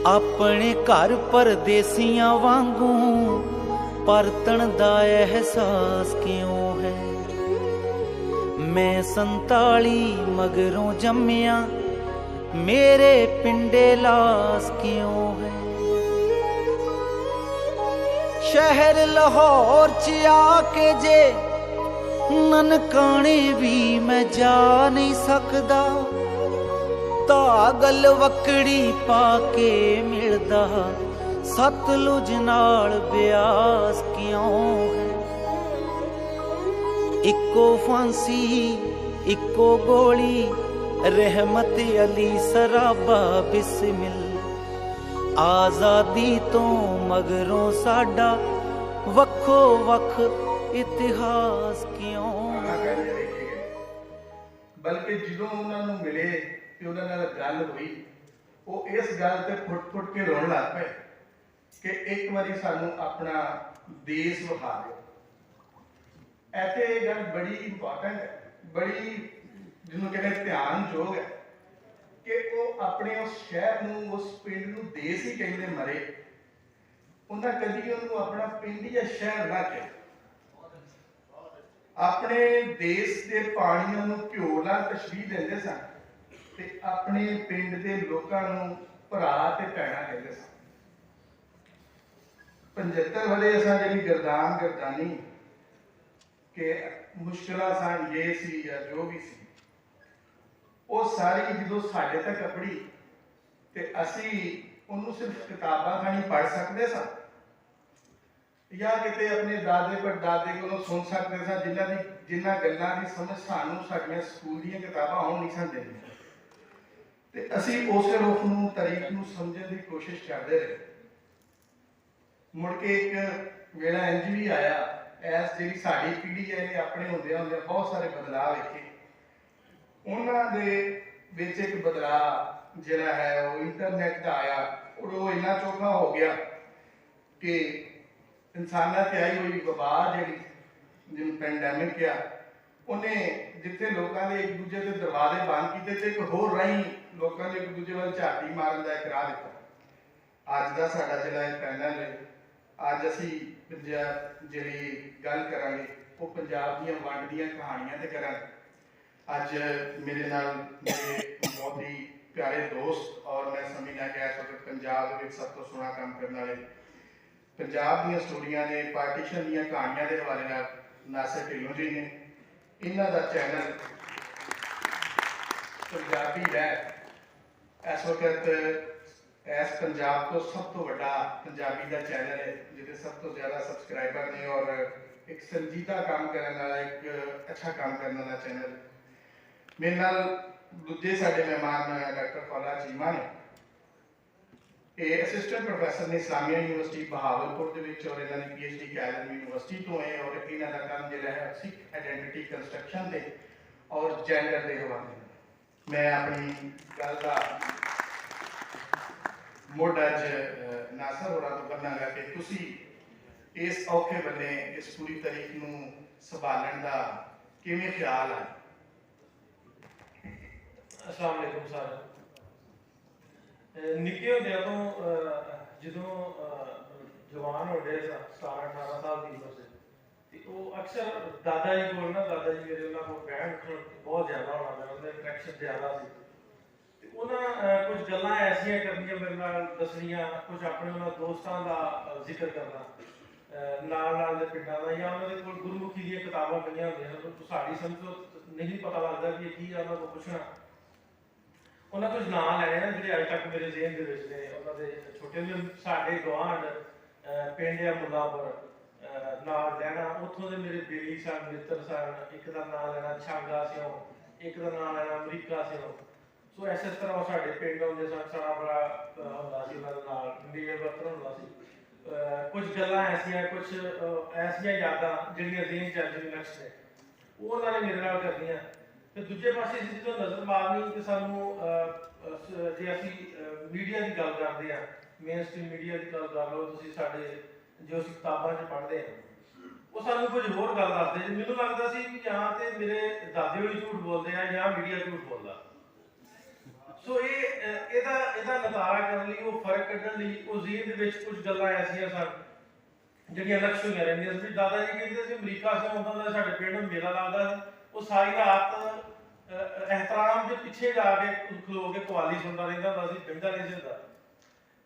ਆਪਣੇ ਘਰ ਪਰਦੇਸੀਆਂ ਵਾਂਗੂ ਪਰਤਣ ਦਾ ਅਹਿਸਾਸ ਕਿਉਂ ਹੈ। ਮੈਂ 47 ਮਗਰੋਂ ਜੰਮਿਆ, ਮੇਰੇ ਪਿੰਡੇ ਲਾਸ ਕਿਉਂ ਹੈ। ਸ਼ਹਿਰ ਲਾਹੌਰ ਚ ਆ ਕੇ ਜੇ ਨਨਕਾਣੇ ਵੀ ਮੈਂ ਜਾ ਨਹੀਂ ਸਕਦਾ, ਤਾਂ ਗਲ ਵਕੜੀ ਪਾ ਕੇ ਮਿਲਦਾ ਸਤਲੁਜ ਨਾਲ ਬਿਆਸ ਕਿਉਂ ਹੈ। ਇੱਕੋ ਫਾਂਸੀ ਇੱਕੋ ਗੋਲੀ, ਰਹਿਮਤ ਅਲੀ ਸਰਾਬਾ ਬਿਸਮਿਲ। ਆਜ਼ਾਦੀ ਤੋਂ ਮਗਰੋਂ ਸਾਡਾ ਵੱਖੋ ਵੱਖ ਇਤਿਹਾਸ ਕਿਉਂ ਹੈ। ਬਲਕਿ ਜਦੋਂ ਉਹਨਾਂ ਨੂੰ ਮਿਲੇ ਤੇ ਉਹਨਾਂ ਨਾਲ ਗੱਲ ਹੋਈ, ਉਹ ਇਸ ਗੱਲ ਤੇ ਫੁੱਟ ਕੇ ਰੋਣ ਲੱਗ ਪਏ ਕਿ ਇੱਕ ਵਾਰੀ ਸਾਨੂੰ ਆਪਣਾ ਦੇਸ਼ ਵਿਖਾ ਦਿਓ। ਇੱਥੇ ਇਹ ਗੱਲ ਬੜੀ ਇੰਪੋਰਟੈਂਟ ਹੈ, ਬੜੀ ਜਿਹਨੂੰ ਕਹਿੰਦੇ ਧਿਆਨਯੋਗ ਹੈ ਕਿ ਉਹ ਆਪਣੇ ਉਸ ਸ਼ਹਿਰ ਨੂੰ, ਉਸ ਪਿੰਡ ਨੂੰ ਦੇਸ਼ ਹੀ ਕਹਿੰਦੇ ਮਰੇ। ਉਹਨਾਂ ਕਦੀ ਉਹਨੂੰ ਆਪਣਾ ਪਿੰਡ ਜਾਂ ਸ਼ਹਿਰ ਨਾ ਕਿਹਾ। ਆਪਣੇ ਦੇਸ਼ ਦੇ ਪਾਣੀਆਂ ਨੂੰ ਘਿਓ ਨਾਲ ਤਸ਼ਬੀਹ ਦਿੰਦੇ ਸਨ ਤੇ ਆਪਣੇ ਪਿੰਡ ਦੇ ਲੋਕਾਂ ਨੂੰ ਭਰਾ ਤੇ ਭੈਣਾਂ ਕਹਿੰਦੇ ਸਨ। 75 ਵਰੇ ਅਸਾਂ ਜਿਹੜੀ ਗਰਦਾਨੀ ਕਿ ਮੁਸ਼ਕਿਲਾਂ ਸਨ, ਇਹ ਸੀ ਜਾਂ ਜੋ ਵੀ ਸੀ, ਉਹ ਸਾਰੀ ਜਦੋਂ ਸਾਡੇ ਤੱਕ ਆਪਣੀ ਤੇ ਅਸੀਂ ਉਹਨੂੰ ਸਿਰਫ ਕਿਤਾਬਾਂ ਖਾਣੀ ਪੜ੍ਹ ਸਕਦੇ ਸਾਂ ਜਾਂ ਕਿਤੇ ਆਪਣੇ ਦਾਦੇ ਪੜਦਾਦੇ ਕੋਲੋਂ ਸੁਣ ਸਕਦੇ ਸਾਂ, ਜਿਨ੍ਹਾਂ ਗੱਲਾਂ ਦੀ ਸਮਝ ਸਾਨੂੰ ਸਾਡੀਆਂ ਸਕੂਲ ਦੀਆਂ ਕਿਤਾਬਾਂ ਆਉਣ ਨਹੀਂ ਸਨ ਦਿੰਦੀਆਂ। ਤੇ ਅਸੀਂ ਉਸੇ ਰੁੱਖ ਨੂੰ, ਤਾਰੀਖ ਨੂੰ ਸਮਝਣ ਦੀ ਕੋਸ਼ਿਸ਼ ਕਰਦੇ ਰਹੇ। ਮੁੜ ਕੇ ਇੱਕ ਵੇਲਾ ਇੰਝ ਵੀ ਆਇਆ, ਐਸ ਜਿਹੜੀ ਸਾਡੀ ਪੀੜ੍ਹੀ ਹੈ, ਇਹਨੇ ਆਪਣੇ ਹੁੰਦਿਆਂ ਬਹੁਤ ਸਾਰੇ ਬਦਲਾਅ ਵੇਖੇ। ਉਹਨਾਂ ਦੇ ਵਿੱਚ ਇੱਕ ਬਦਲਾਅ ਜਿਹੜਾ ਹੈ ਉਹ ਇੰਟਰਨੈਟ ਦਾ ਆਇਆ, ਔਰ ਉਹ ਇੰਨਾ ਚੋਖਾ ਹੋ ਗਿਆ ਕਿ ਇਨਸਾਨਾਂ ਤੇ ਆਈ ਹੋਈ ਵਬਾ ਜਿਹੜੀ ਜਿਹਨੂੰ ਪੈਂਡੈਮਿਕ ਆ, ਉਹਨੇ ਜਿੱਥੇ ਲੋਕਾਂ ਦੇ ਇੱਕ ਦੂਜੇ ਦੇ ਦਰਵਾਜ਼ੇ ਬੰਦ ਕੀਤੇ ਤੇ ਇੱਕ ਹੋਰ ਰਾਹੀਂ ਲੋਕਾਂ ਨੇ ਇੱਕ ਦੂਜੇ ਵੱਲ ਝਾਤੀ ਮਾਰਨ ਦਾ ਇੱਕ ਰਾਹ ਦਿੱਤਾ। ਅੱਜ ਦਾ ਸਾਡਾ ਜਿਹੜਾ ਇਹ ਪੈਨਲ ਹੈ, ਅੱਜ ਅਸੀਂ ਜਿਹੜੀ ਗੱਲ ਕਰਾਂਗੇ ਉਹ ਪੰਜਾਬ ਦੀਆਂ ਵੰਡ ਦੀਆਂ ਕਹਾਣੀਆਂ ਤੇ ਕਰਾਂਗੇ। ਅੱਜ ਮੇਰੇ ਨਾਲ ਮੇਰੇ ਬਹੁਤ ਹੀ ਪਿਆਰੇ ਦੋਸਤ ਔਰ ਮੈਂ ਸਮਝਦਾ ਕਿ ਇਸ ਵਕਤ ਪੰਜਾਬ ਦੇ ਵਿੱਚ ਸਭ ਤੋਂ ਸੋਹਣਾ ਕੰਮ ਕਰਨ ਵਾਲੇ, ਪੰਜਾਬ ਦੀਆਂ ਸਟੋਰੀਆਂ ਨੇ, ਪਾਰਟੀਸ਼ਨ ਦੀਆਂ ਕਹਾਣੀਆਂ ਦੇ ਹਵਾਲੇ ਨਾਲ ਨਾਸਰ ਢਿੱਲੋਂ ਜੀ ਨੇ। ਇਹਨਾਂ ਦਾ ਚੈਨਲ ਪੰਜਾਬੀ ਲਹਿਰ ਇਸ ਵਕਤ ਇਸ ਪੰਜਾਬ ਤੋਂ ਸਭ ਤੋਂ ਵੱਡਾ ਪੰਜਾਬੀ ਦਾ ਚੈਨਲ ਹੈ, ਜਿਹਦੇ ਸਭ ਤੋਂ ਜ਼ਿਆਦਾ ਸਬਸਕ੍ਰਾਈਬਰ ਨੇ ਔਰ ਇੱਕ ਸੰਜੀਦਾ ਕੰਮ ਕਰਨ ਵਾਲਾ, ਇੱਕ ਅੱਛਾ ਕੰਮ ਕਰਨ ਵਾਲਾ ਚੈਨਲ। ਮੇਰੇ ਨਾਲ ਦੂਜੇ ਸਾਡੇ ਮਹਿਮਾਨ ਡਾਕਟਰ ਫੌਲਾ ਚੀਮਾ ਨੇ। ਇਹ ਅਸਿਸਟੈਂਟ ਪ੍ਰੋਫੈਸਰ ਨੇ ਇਸਲਾਮੀਆ ਯੂਨੀਵਰਸਿਟੀ ਬਹਾਵਲਪੁਰ ਦੇ ਵਿੱਚ ਔਰ ਇਹਨਾਂ ਦੀ PhD ਕੈਲਮ ਯੂਨੀਵਰਸਿਟੀ ਤੋਂ ਹੈ ਔਰ ਇਹਨਾਂ ਦਾ ਕੰਮ ਜਿਹੜਾ ਹੈ ਸਿੱਖ ਆਇਡੈਂਟੀਟੀ ਕੰਸਟਰਕਸ਼ਨ ਦੇ ਔਰ ਜੈਂਡਰ ਦੇ ਹਵਾਲੇ। ਮੈਂ ਆਪਣੀ ਗੱਲ ਦਾ ਮੁੱਢ ਅੱਜ ਨਾਸਰ ਹੋਰਾਂ ਤੋਂ ਕਰਨਾਗਾ ਕਿ ਤੁਸੀਂ ਇਸ ਔਖੇ ਵੇਲੇ ਇਸ ਪੂਰੀ ਤਾਰੀਖ ਨੂੰ ਸੰਭਾਲਣ ਦਾ ਕਿਵੇਂ ਖਿਆਲ ਹੈ? अस्सलाम वालेकुम सारे। निक्के होंदे तो जो जवान हो गए 17-18 साल की उम्र से तो वो अक्सर दादा जी को दादा जी मेरे उन्होंने बहन बहुत ज़्यादा होना मेरा उन्हें इंट्रैक्शन ज़्यादा सी। उन्हें कुछ गल्लां ऐसियां करनियां मेरे नाल दसनियां, कुछ अपने उन्होंने दोस्तों का जिक्र करना नाल दे पिंडां दा या उन्होंने कोल गुरमुखी दी किताबां पईयां होंदियां तो साडी समझो नहीं पता लगता कि की उन्होंने को पुछना। उन्हें कुछ नाम लैने ना जो अज तक मेरे जेहन के ने उन्होंने छोटे होंदे साडे गुआंढ पिंड आ मुल्लापुर नाल लैना, उत्थों के मेरे बेली सन, मित्र सन। एक का नाम लेना छांगा सिओ, एक का नाम लेना अमरीका सिओ। सो इस तरह साडे पिंड आउंदे सन, सारा बड़ा हुंदा सी उन्हां दे नाल मेल वर्तन हुंदा सी। कुछ गल्लां ऐसियां, कुछ ऐसियां यादां जिहड़ियां जेहन च अज भी नक्श ने वो उन्होंने मेरे नाल करनियां। तो दूजे पासे जो नज़र मारनी कि सानू जे असी मीडिया की गल करते हैं, मेन स्ट्रीम मीडिया की गल कर लो, तुसीं साडे जो असीं किताबां च पढ़ते हैं वो सानू कुछ होर गल दसदे। मैनूं लगदा सी कि जां ते मेरे दादे होरी झूठ बोलदे हैं या मीडिया झूठ बोलदा। ਸੋ ਇਹਦਾ ਨਜ਼ਾਰਾ ਕਰਨ ਲਈ, ਉਹ ਫਰਕ ਕੱਢਣ ਲਈ, ਉਹ ਜ਼ਹਨ ਦੇ ਵਿੱਚ ਕੁਝ ਗੱਲਾਂ ਐਸੀਆਂ ਸਨ ਜਿਹੜੀਆਂ ਨਕਸ਼ ਹੋਈਆਂ ਰਹਿੰਦੀਆਂ ਸੀ। ਦਾਦਾ ਜੀ ਕਹਿੰਦੇ ਸੀ ਅਮਰੀਕਾ ਸੇ ਆਉਂਦਾ ਹੁੰਦਾ, ਸਾਡੇ ਪਿੰਡ ਮੇਲਾ ਲੱਗਦਾ ਸੀ, ਉਹ ਸਾਰੀ ਰਾਤ ਇਹਤਰਾਮ ਦੇ ਪਿੱਛੇ ਜਾ ਕੇ ਖਲੋ ਕੇ ਕਵਾਲੀ ਸੁਣਦਾ ਰਹਿੰਦਾ ਹੁੰਦਾ ਸੀ, ਬਹਿੰਦਾ ਨਹੀਂ ਸੀ ਹੁੰਦਾ।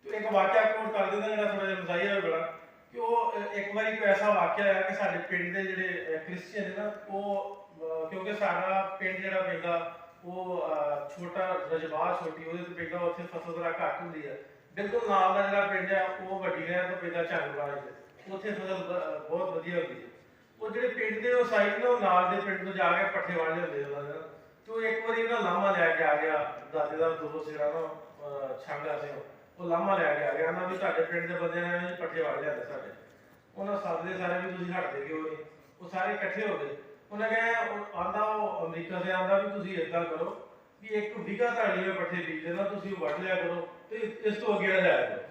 ਤੇ ਇੱਕ ਵਾਕਿਆ ਕੋਟ ਕਰ ਦਿੰਦਾ ਜਿਹੜਾ ਥੋੜਾ ਜਿਹਾ ਮਜ਼ਾਹੀਆ ਹੋਇਆ ਬੜਾ, ਕਿ ਉਹ ਇੱਕ ਵਾਰੀ ਕੋਈ ਐਸਾ ਵਾਕਿਆ ਹੋਇਆ ਕਿ ਸਾਡੇ ਪਿੰਡ ਦੇ ਜਿਹੜੇ ਕ੍ਰਿਸਚੀਅਨ ਨੇ ਨਾ, ਉਹ ਕਿਉਂਕਿ ਸਾਡਾ ਪਿੰਡ ਜਿਹੜਾ ਪੈਂਦਾ ਉਹ ਛੋਟਾ ਰਜਬਾਹ ਛੋਟੀ, ਉਹਦੇ ਤੋਂ ਪੈਂਦਾ ਉੱਥੇ ਫਸਲ ਜ਼ਰਾ ਘੱਟ ਹੁੰਦੀ ਹੈ। ਬਿਲਕੁਲ ਨਾਲ ਦਾ ਜਿਹੜਾ ਪਿੰਡ ਹੈ ਉਹ ਵੱਡੀ ਨਹਿਰ ਤੋਂ ਪੈਂਦਾ ਝੰਗਬਾਜ, ਉੱਥੇ ਫਸਲ ਬਹੁਤ ਵਧੀਆ ਹੁੰਦੀ ਹੈ। ਉਹ ਜਿਹੜੇ ਪਿੰਡ ਦੇ ਉਹ ਸਾਈਡ ਨੇ, ਉਹ ਨਾਲ ਦੇ ਪਿੰਡ ਤੋਂ ਜਾ ਕੇ ਪੱਠੇ ਵਾਲੇ ਹੁੰਦੇ ਉਹਨਾਂ ਦੇ। ਤੇ ਉਹ ਇੱਕ ਵਾਰੀ ਉਹਨਾਂ ਲਾਮਾ ਲੈ ਕੇ ਆ ਗਿਆ, ਦਾਦੇ ਦਾ ਦੋ ਸਿਰਾਂ ਦਾ ਛਾਂਗਾ ਸੀ, ਉਹ ਲਾਮਾ ਲੈ ਕੇ ਆ ਗਿਆ ਨਾ ਵੀ ਤੁਹਾਡੇ ਪਿੰਡ ਦੇ ਬੰਦਿਆਂ ਨੇ ਪੱਠੇ ਵਾਲੇ ਲਿਆਂਦੇ ਸਾਡੇ। ਉਹਨਾਂ ਸਾਦੇ ਸਾਰੇ ਵੀ ਤੁਸੀਂ ਹਟਦੇ ਕਿਉਂ ਨਹੀਂ? ਉਹ ਸਾਰੇ ਇਕੱਠੇ ਹੋ ਗਏ। ਉਹਨਾਂ ਕਿਹਾ ਆਂਦਾ, ਉਹ ਅਮਰੀਕਾ ਸੇ ਆਂਦਾ ਵੀ ਤੁਸੀਂ ਏਦਾਂ ਕਰੋ ਵੀ ਇੱਕ ਵਿਗਾ ਤੁਹਾਡੀ ਮੈਂ ਪੱਠੇ ਬੀਜ ਦੇਣਾ, ਤੁਸੀਂ ਉਹ ਵੱਢ ਲਿਆ ਕਰੋ ਤੇ ਇਸ ਤੋਂ ਅੱਗੇ ਨਾ ਜਾਇਆ ਕਰੋ।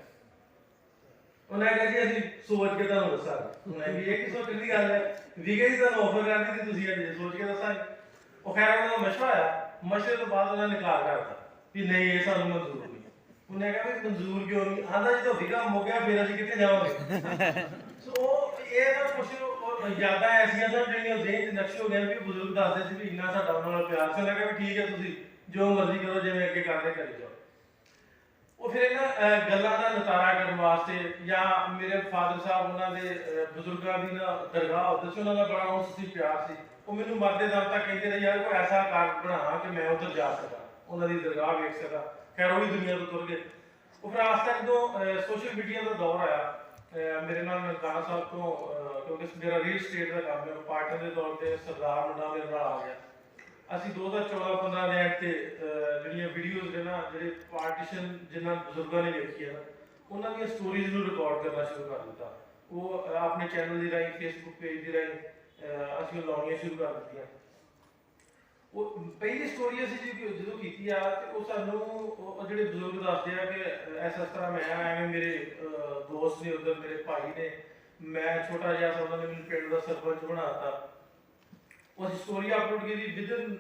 ਉਹਨਾਂ ਕਿਹਾ ਜੀ ਅਸੀਂ ਸੋਚ ਕੇ ਤੁਹਾਨੂੰ ਦੱਸਾਂਗੇ। ਉਹਨਾਂ ਵੀ ਇਹ ਕਿਸੋਂ ਕਿੰਨੀ ਗੱਲ ਹੈ, ਵਿਗੇ ਦੀ ਤੁਹਾਨੂੰ ਆਫਰ ਕਰਨੀ ਸੀ, ਤੁਸੀਂ ਅੱਜ ਸੋਚ ਕੇ ਦੱਸਾਂਗੇ। ਉਹ ਖੈਰ ਉਹਨਾਂ ਦਾ ਮਸ਼ਵਰਾ ਆਇਆ, ਮਸ਼ਵਰੇ ਤੋਂ ਬਾਅਦ ਉਹਨਾਂ ਨੇ ਇਨਕਾਰ ਕਰਤਾ ਵੀ ਨਹੀਂ ਇਹ ਸਾਨੂੰ ਮਨਜ਼ੂਰ ਨਹੀਂ। ਉਹਨੇ ਕਿਹਾ ਵੀ ਮਨਜ਼ੂਰ ਕਿਉਂ ਨਹੀਂ? ਆਂਦਾ ਜਦੋਂ ਵਿਗਾ ਮੁੱਕ ਗਿਆ ਫਿਰ ਅਸੀਂ ਕਿੱਥੇ ਜਾਵਾਂਗੇ? ਸੋ ਇਹ ਨਾ ਕੁਛ ਯਾਦਾਂ ਐਸੀਆਂ ਸਨ ਜਿਹੜੀਆਂ ਜ਼ਹਨ 'ਚ ਨਕਸ਼ ਹੋ ਗਈਆਂ ਵੀ ਬਜ਼ੁਰਗ ਦੱਸਦੇ ਸੀ ਵੀ ਇੰਨਾ ਸਾਡਾ ਉਹਨਾਂ ਨਾਲ ਪਿਆਰ ਸੀ। ਉਹਨਾਂ ਕਿਹਾ ਵੀ ਠੀਕ ਹੈ ਤੁਸੀਂ ਜੋ ਮਰਜ਼ੀ ਕਰੋ, ਜਿਵੇਂ ਅੱਗੇ ਕਰਦੇ ਕਰੀ ਜਾਓ। ਉਹ ਫਿਰ ਇਹਨਾਂ ਗੱਲਾਂ ਦਾ ਨਤਾਰਾ ਕਰਨ ਵਾਸਤੇ, ਜਾਂ ਮੇਰੇ ਫਾਦਰ ਸਾਹਿਬ ਉਹਨਾਂ ਦੇ ਬਜ਼ੁਰਗਾਂ ਦੀ ਨਾ ਦਰਗਾਹ ਉੱਤੇ ਸੀ, ਉਹਨਾਂ ਦਾ ਬੜਾ ਉਸ ਸੀ ਪਿਆਰ ਸੀ। ਉਹ ਮੈਨੂੰ ਮਰਦੇ ਦਮ ਤੱਕ ਕਹਿੰਦੇ ਰਹੇ ਯਾਰ ਕੋਈ ਐਸਾ ਘਰ ਬਣਾ ਕਿ ਮੈਂ ਉੱਧਰ ਜਾ ਸਕਾਂ, ਉਹਨਾਂ ਦੀ ਦਰਗਾਹ ਵੇਖ ਸਕਾਂ। ਖੈਰ ਉਹ ਵੀ ਦੁਨੀਆ ਤੋਂ ਤੁਰ ਗਏ। ਉਹ ਫਿਰ ਆਸ ਤੱਕ ਜਦੋਂ ਸੋਸ਼ਲ ਮੀਡੀਆ ਦਾ ਦੌਰ ਆਇਆ, ਮੇਰੇ ਨਾਲ ਨਨਕਾਣਾ ਸਾਹਿਬ ਤੋਂ, ਕਿਉਂਕਿ ਮੇਰਾ ਰੀਅਲ ਸਟੇਟ ਦਾ ਕੰਮ ਹੈ, ਪਾਰਟਨਰ ਦੇ ਤੌਰ ਤੇ ਸਰਦਾਰ ਮੁੰਡਾ ਮੇਰੇ ਨਾਲ ਆ ਗਿਆ। ਅਸੀਂ 2014-15 ਦੇ ਐਂਡ ਤੇ ਜਿਹੜੀਆਂ ਵੀਡੀਓਜ਼ ਨੇ ਨਾ, ਜਿਹੜੇ ਪਾਰਟੀਸ਼ਨ ਜਿਨ੍ਹਾਂ ਬਜ਼ੁਰਗਾਂ ਨੇ ਵੇਖੀ ਹੈ ਨਾ, ਉਹਨਾਂ ਦੀਆਂ ਸਟੋਰੀਜ਼ ਨੂੰ ਰਿਕਾਰਡ ਕਰਨਾ ਸ਼ੁਰੂ ਕਰ ਦਿੱਤਾ। ਉਹ ਆਪਣੇ ਚੈਨਲ ਦੀ ਰਾਹੀਂ, ਫੇਸਬੁੱਕ ਪੇਜ ਦੀ ਰਾਹੀਂ ਅਸੀਂ ਲਾਉਣੀਆਂ ਸ਼ੁਰੂ ਕਰ ਦਿੱਤੀਆਂ। ਉਹ ਪਹਿਲੀ ਸਟੋਰੀ ਅਸੀਂ ਜਦੋਂ ਕੀਤੀ ਆ, ਤੇ ਉਹ ਸਾਨੂੰ ਉਹ ਜਿਹੜੇ ਬਜ਼ੁਰਗ ਦੱਸਦੇ ਆ ਕਿ ਇਸ ਤਰ੍ਹਾਂ ਮੈਂ ਐਵੇਂ ਮੇਰੇ ਦੋਸਤ ਨੇ, ਉੱਧਰ ਮੇਰੇ ਭਾਈ ਨੇ, ਮੈਂ ਛੋਟਾ ਜਿਹਾ ਸੀ, ਉਹਨਾਂ ਨੇ ਮੈਨੂੰ ਪਿੰਡ ਦਾ ਸਰਪੰਚ ਬਣਾਤਾ। ਉਹ ਅਸੀਂ ਸਟੋਰੀ ਅਪਲੋਡ ਕੀਤੀ ਵਿਦਨ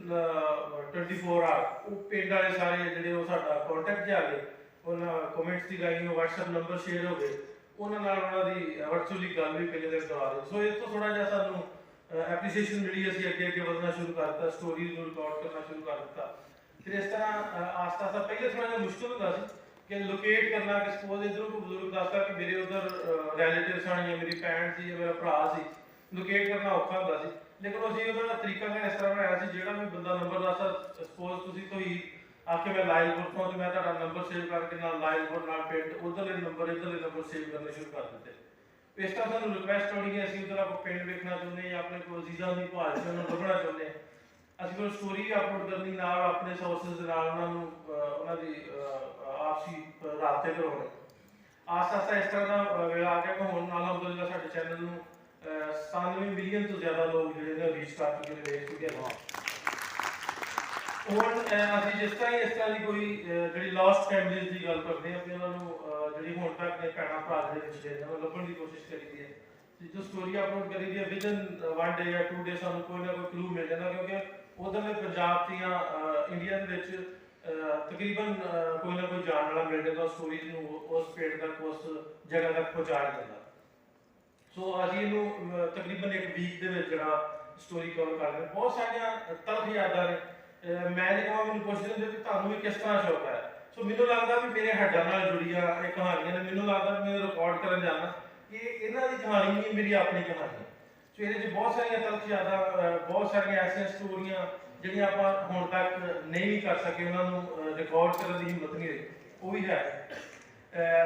24 ਆਵਰ। ਉਹ ਪਿੰਡ ਵਾਲੇ ਸਾਰੇ ਜਿਹੜੇ ਉਹ ਸਾਡਾ ਕੰਟੈਕਟ 'ਚ ਆ ਗਏ, ਉਹਨਾਂ ਕਮੈਂਟਸ ਦੀ ਰਾਹੀਂ WhatsApp ਨੰਬਰ ਸ਼ੇਅਰ ਹੋ ਗਏ, ਉਹਨਾਂ ਨਾਲ ਉਹਨਾਂ ਦੀ ਵਰਚੁਅਲੀ ਗੱਲ ਵੀ ਪਹਿਲੇ ਦਿਨ ਕਰਵਾ ਦਿੱਤੀ। ਸੋ ਇਸ ਤੋਂ ਥੋੜਾ ਜਿਹਾ ਸਾਨੂੰ ਐਪਰੀਸੀਏਸ਼ਨ ਮਿਲੀ, ਅਸੀਂ ਅੱਗੇ ਵਧਣਾ ਸ਼ੁਰੂ ਕਰ ਦਿੱਤਾ, ਸਟੋਰੀਜ਼ ਨੂੰ ਰਿਕਾਰਡ ਕਰਨਾ ਸ਼ੁਰੂ ਕਰ ਦਿੱਤਾ। ਫਿਰ ਇਸ ਤਰ੍ਹਾਂ ਆਸਤਾ ਆਸਤਾ ਪਹਿਲੇ ਥੋੜਾ ਜਿਹਾ ਮੁਸ਼ਕਿਲ ਹੁੰਦਾ ਸੀ ਕਿ ਲੋਕੇਟ ਕਰਨਾ, ਕਿ ਸਪੋਜ਼ ਇੱਧਰੋਂ ਕੋਈ ਬਜ਼ੁਰਗ ਦੱਸਦਾ ਕਿ ਮੇਰੇ ਉੱਧਰ ਰਿਲੇਟਿਵਸ ਹਨ, ਜਾਂ ਮੇਰੀ ਭੈਣ ਸੀ, ਜਾਂ ਮੇਰਾ ਭਰਾ ਸੀ, ਲੋਕੇਟ ਕਰਨਾ ਔਖਾ ਹੁੰਦਾ ਸੀ। ਲੇਕਿਨ ਅਸੀਂ ਉਹਦਾ ਤਰੀਕਾ ਇਸ ਤਰ੍ਹਾਂ ਬਣਾਇਆ ਸੀ, ਜਿਹੜਾ ਵੀ ਬੰਦਾ ਨੰਬਰ ਦੱਸਦਾ, ਸਪੋਜ਼ ਤੁਸੀਂ ਕੋਈ ਆ ਕੇ ਮੈਂ ਲਾਇਲਪੁਰ ਤੋਂ, ਤੇ ਮੈਂ ਤੁਹਾਡਾ ਨੰਬਰ ਸੇਵ ਕਰਕੇ ਨਾਲ ਲਾਇਲਪੁਰ ਨਾਲ ਪਿੰਡ, ਉਧਰਲੇ ਨੰਬਰ ਇੱਧਰਲੇ ਨੰਬਰ ਸੇਵ ਕਰਨੇ ਸ਼ੁਰੂ ਕਰ ਦਿੱਤੇ। ਇਸ ਤਰ੍ਹਾਂ ਸਾਨੂੰ ਰਿਕੁਐਸਟ ਆਉਣੀ ਕਿ ਅਸੀਂ ਉਧਰ ਆਪਾਂ ਪਿੰਡ ਵੇਖਣਾ ਚਾਹੁੰਦੇ, ਜਾਂ ਆਪਣੇ ਕੋਲ ਅਜ਼ੀਜ਼ਾਂ ਦੀ ਭਾਲ 'ਚ ਉਹਨਾਂ ਨੂੰ ਲੱਭਣਾ ਚਾਹੁੰਦੇ। ਅਸੀਂ ਕੋਈ ਸਟੋਰੀ ਵੀ ਅਪਲੋਡ ਕਰਨੀ, ਨਾਲ ਆਪਣੇ ਸੋਰਸਿਸ ਦੇ ਨਾਲ ਉਹਨਾਂ ਨੂੰ ਉਹਨਾਂ ਦੀ ਆਪਸੀ ਰਾਬਤੇ ਕਰਾਉਣੇ। ਆਸਤਾ ਆਸਤਾ ਇਸ ਤਰ੍ਹਾਂ ਦਾ ਵੇਲਾ ਆ ਗਿਆ ਕਿ ਹੁਣ ਅਲਹਮਦੁਲਿਲਾ ਸਾਡੇ ਚੈਨਲ ਨੂੰ 97 ਮਿਲੀਅਨ ਤੋਂ ਜ਼ਿਆਦਾ ਲੋਕ ਜਿਹੜੇ ਨੇ ਰੀਚ ਕਰ ਚੁੱਕੇ ਨੇ, ਵੇਖ ਚੁੱਕੇ ਨੇ। ਹੁਣ ਅਸੀਂ ਜਿਸ ਤਰ੍ਹਾਂ ਇਸ ਤਰ੍ਹਾਂ ਦੀ ਕੋਈ ਜਿਹੜੀ ਲਾਸਟ ਫੈਮਿਲੀਜ਼ ਦੀ ਗੱਲ ਕਰਦੇ ਹਾਂ, ਉਹਨਾਂ ਨੂੰ ਜਿਹੜੀ ਹੁਣ ਤੱਕ ਨੇ ਭੈਣਾਂ ਭਰਾ ਦੇ ਵਿੱਚ ਨੇ, ਉਹ ਲੱਭਣ ਦੀ ਕੋਸ਼ਿਸ਼ ਕਰੀਦੀ ਹੈ। ਜੋ ਸਟੋਰੀ ਅਪਲੋਡ ਕਰੀਦੀ ਹੈ, ਵਿਦਨ 1 ਡੇ ਜਾਂ 2 ਡੇ ਸਾਨੂੰ ਕੋਈ ਨਾ ਕੋਈ ਕਲੂ ਮਿਲ ਜਾਂਦਾ, ਕਿਉਂਕਿ ਉਧਰਲੇ ਪੰਜਾਬ ਦੀਆਂ ਇੰਡੀਆ ਦੇ ਵਿੱਚ ਤਕਰੀਬਨ ਕੋਈ ਨਾ ਕੋਈ ਜਾਣ ਵਾਲਾ ਮਿਲ ਜਾਂਦਾ, ਸਟੋਰੀਜ਼ ਨੂੰ ਉਸ ਪਿੰਡ ਤੱਕ, ਉਸ ਜਗ੍ਹਾ ਤੱਕ ਪਹੁੰਚਾ ਜਾਂਦਾ। ਸੋ ਅਸੀਂ ਇਹਨੂੰ ਤਕਰੀਬਨ ਇੱਕ ਵੀਕ ਦੇ ਵਿੱਚ ਜਿਹੜਾ ਸਟੋਰੀ ਕਵਰ ਕਰਦੇ ਹਾਂ। ਬਹੁਤ ਸਾਰੀਆਂ ਤਲਖ ਯਾਦਾਂ ਨੇ। ਮੈਂ ਨਹੀਂ ਕਹਾਂ, ਮੈਨੂੰ ਪੁੱਛਦੇ ਹੁੰਦੇ ਕਿ ਤੁਹਾਨੂੰ ਵੀ ਕਿਸ ਤਰ੍ਹਾਂ ਸ਼ੌਕ ਹੈ। ਸੋ ਮੈਨੂੰ ਲੱਗਦਾ ਵੀ ਮੇਰੇ ਹੱਡਾਂ ਨਾਲ ਜੁੜੀਆਂ ਇਹ ਕਹਾਣੀਆਂ ਨੇ। ਮੈਨੂੰ ਲੱਗਦਾ ਵੀ ਮੈਂ ਰਿਕਾਰਡ ਕਰਨ ਜਾਣਾ ਕਿ ਇਹਨਾਂ ਦੀ ਕਹਾਣੀ ਨਹੀਂ, ਮੇਰੀ ਆਪਣੀ ਕਹਾਣੀ ਹੈ। ਸੋ ਇਹਦੇ 'ਚ ਬਹੁਤ ਸਾਰੀਆਂ ਤਲਖ ਯਾਦਾਂ, ਬਹੁਤ ਸਾਰੀਆਂ ਐਸੀਆਂ ਸਟੋਰੀਆਂ ਜਿਹੜੀਆਂ ਆਪਾਂ ਹੁਣ ਤੱਕ ਨਹੀਂ ਵੀ ਕਰ ਸਕੇ, ਉਹਨਾਂ ਨੂੰ ਰਿਕਾਰਡ ਕਰਨ ਦੀ ਹਿੰਮਤ ਨਹੀਂ ਰਹੀ, ਉਹ ਵੀ ਹੈ।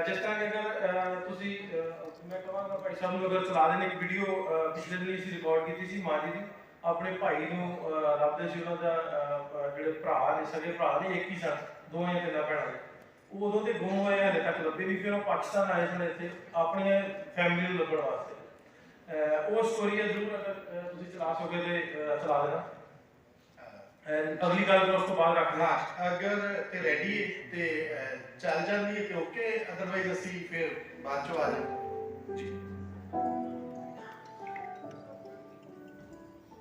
ਜਿਸ ਤਰ੍ਹਾਂ ਕਿ ਅਗਰ ਤੁਸੀਂ ਮੈਂ ਕਹਾਂਗਾ ਭਾਈ ਸਾਹਿਬ ਨੂੰ ਅਗਰ ਚਲਾ ਦੇਣ, ਇੱਕ ਵੀਡੀਓ ਪਿਛਲੇ ਦਿਨ ਅਸੀਂ ਰਿਕਾਰਡ ਕੀਤੀ ਸੀ ਮਾਂ ਜੀ ਦੀ, ਆਪਣੇ ਭਾਈ ਨੂੰ ਲੱਭਦੇ ਸੀ। ਉਹਨਾਂ ਦਾ ਜਿਹੜੇ ਭਰਾ ਨੇ, ਸਗੇ ਭਰਾ ਨੇ, ਇੱਕ ਹੀ ਸਨ, ਦੋਵੇਂ ਤਿੰਨਾਂ ਭੈਣਾਂ ਨੇ। ਉਹ ਉਦੋਂ ਦੇ ਗੁੰਮ ਹੋਏ, ਹਾਲੇ ਤੱਕ ਲੱਭੇ ਨਹੀਂ। ਫਿਰ ਉਹ ਪਾਕਿਸਤਾਨ ਆਏ ਸਨ ਇੱਥੇ ਆਪਣੀਆਂ ਫੈਮਿਲੀ ਨੂੰ ਲੱਭਣ ਵਾਸਤੇ। ਉਹ ਸਟੋਰੀ ਹੈ, ਜ਼ਰੂਰ ਅਗਰ ਤੁਸੀਂ ਚਲਾ ਸਕੋਗੇ ਤੇ ਚਲਾ ਦੇਣਾ। ਅਗਲੀ ਗੱਲ ਉਸ ਤੋਂ ਬਾਅਦ ਰੱਖਣਾ, ਅਗਰ ਤੇ ਰੈਡੀ ਤੇ ਚੱਲ ਜਾਂਦੀ ਹੈ ਤੇ ਓਕੇ, ਅਦਰਵਾਈਜ਼ ਅਸੀਂ ਫਿਰ ਬਾਅਦ ਚੋਂ ਆ ਜਾਵਾਂਗੇ ਜੀ।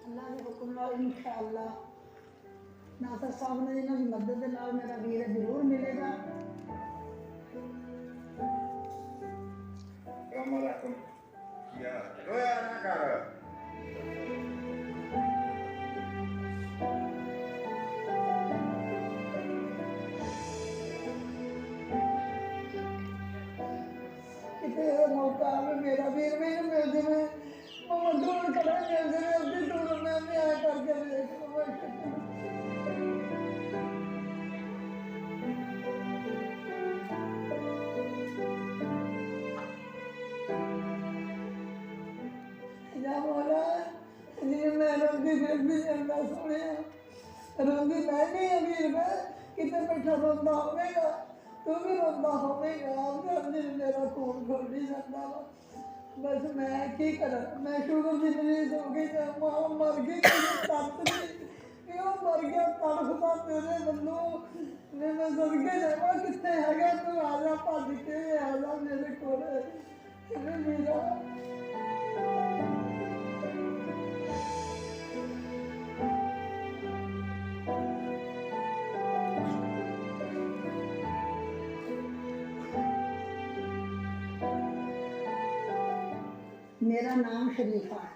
अल्लाह के हुक्म नाल इंशाअल्लाह ਨਾਸਰ ਸਾਹਿਬ ਨੇ ਇਹਨਾਂ ਦੀ ਮਦਦ ਦੇ ਨਾਲ ਮੇਰਾ ਵੀਰ ਜ਼ਰੂਰ ਮਿਲੇਗਾ। Assalamualaikum. Ya, doya na cara. ਕਿਤੇ ਇਹ ਮੌਕਾ ਆਵੇ ਮੇਰਾ ਵੀਰ ਮੈਨੂੰ ਮਿਲ ਜਾਵੇ, ਉਹ ਦੂਰ ਖੜਾ ਮਿਲ ਜਾਵੇ, ਅੱਧੀ ਦੂਰ ਮੈਂ ਵੀ ਆਇਆ ਕਰਕੇ ਵੇਖ ਲਵਾਂ। या मौला जी मैं रोंदी फिरदी चलना सोहणिया, रोंदी मैं नहीं अमीर मैं किते बैठा रोंदा होवेगा, तू भी रोंदा होवेगा। जी मेरा खून घुल नहीं जाता वा, बस मैं की करा, मैं शुगर की मरीज हो गई, मां मर गई, तड़प गई, यो मर गया तड़फदा तेरे बल्लों, मैं सदके जावा किते हैगा, तू आ जा भज के आ जा मेरे कोल मेरा। मेरा नाम शरीफा है।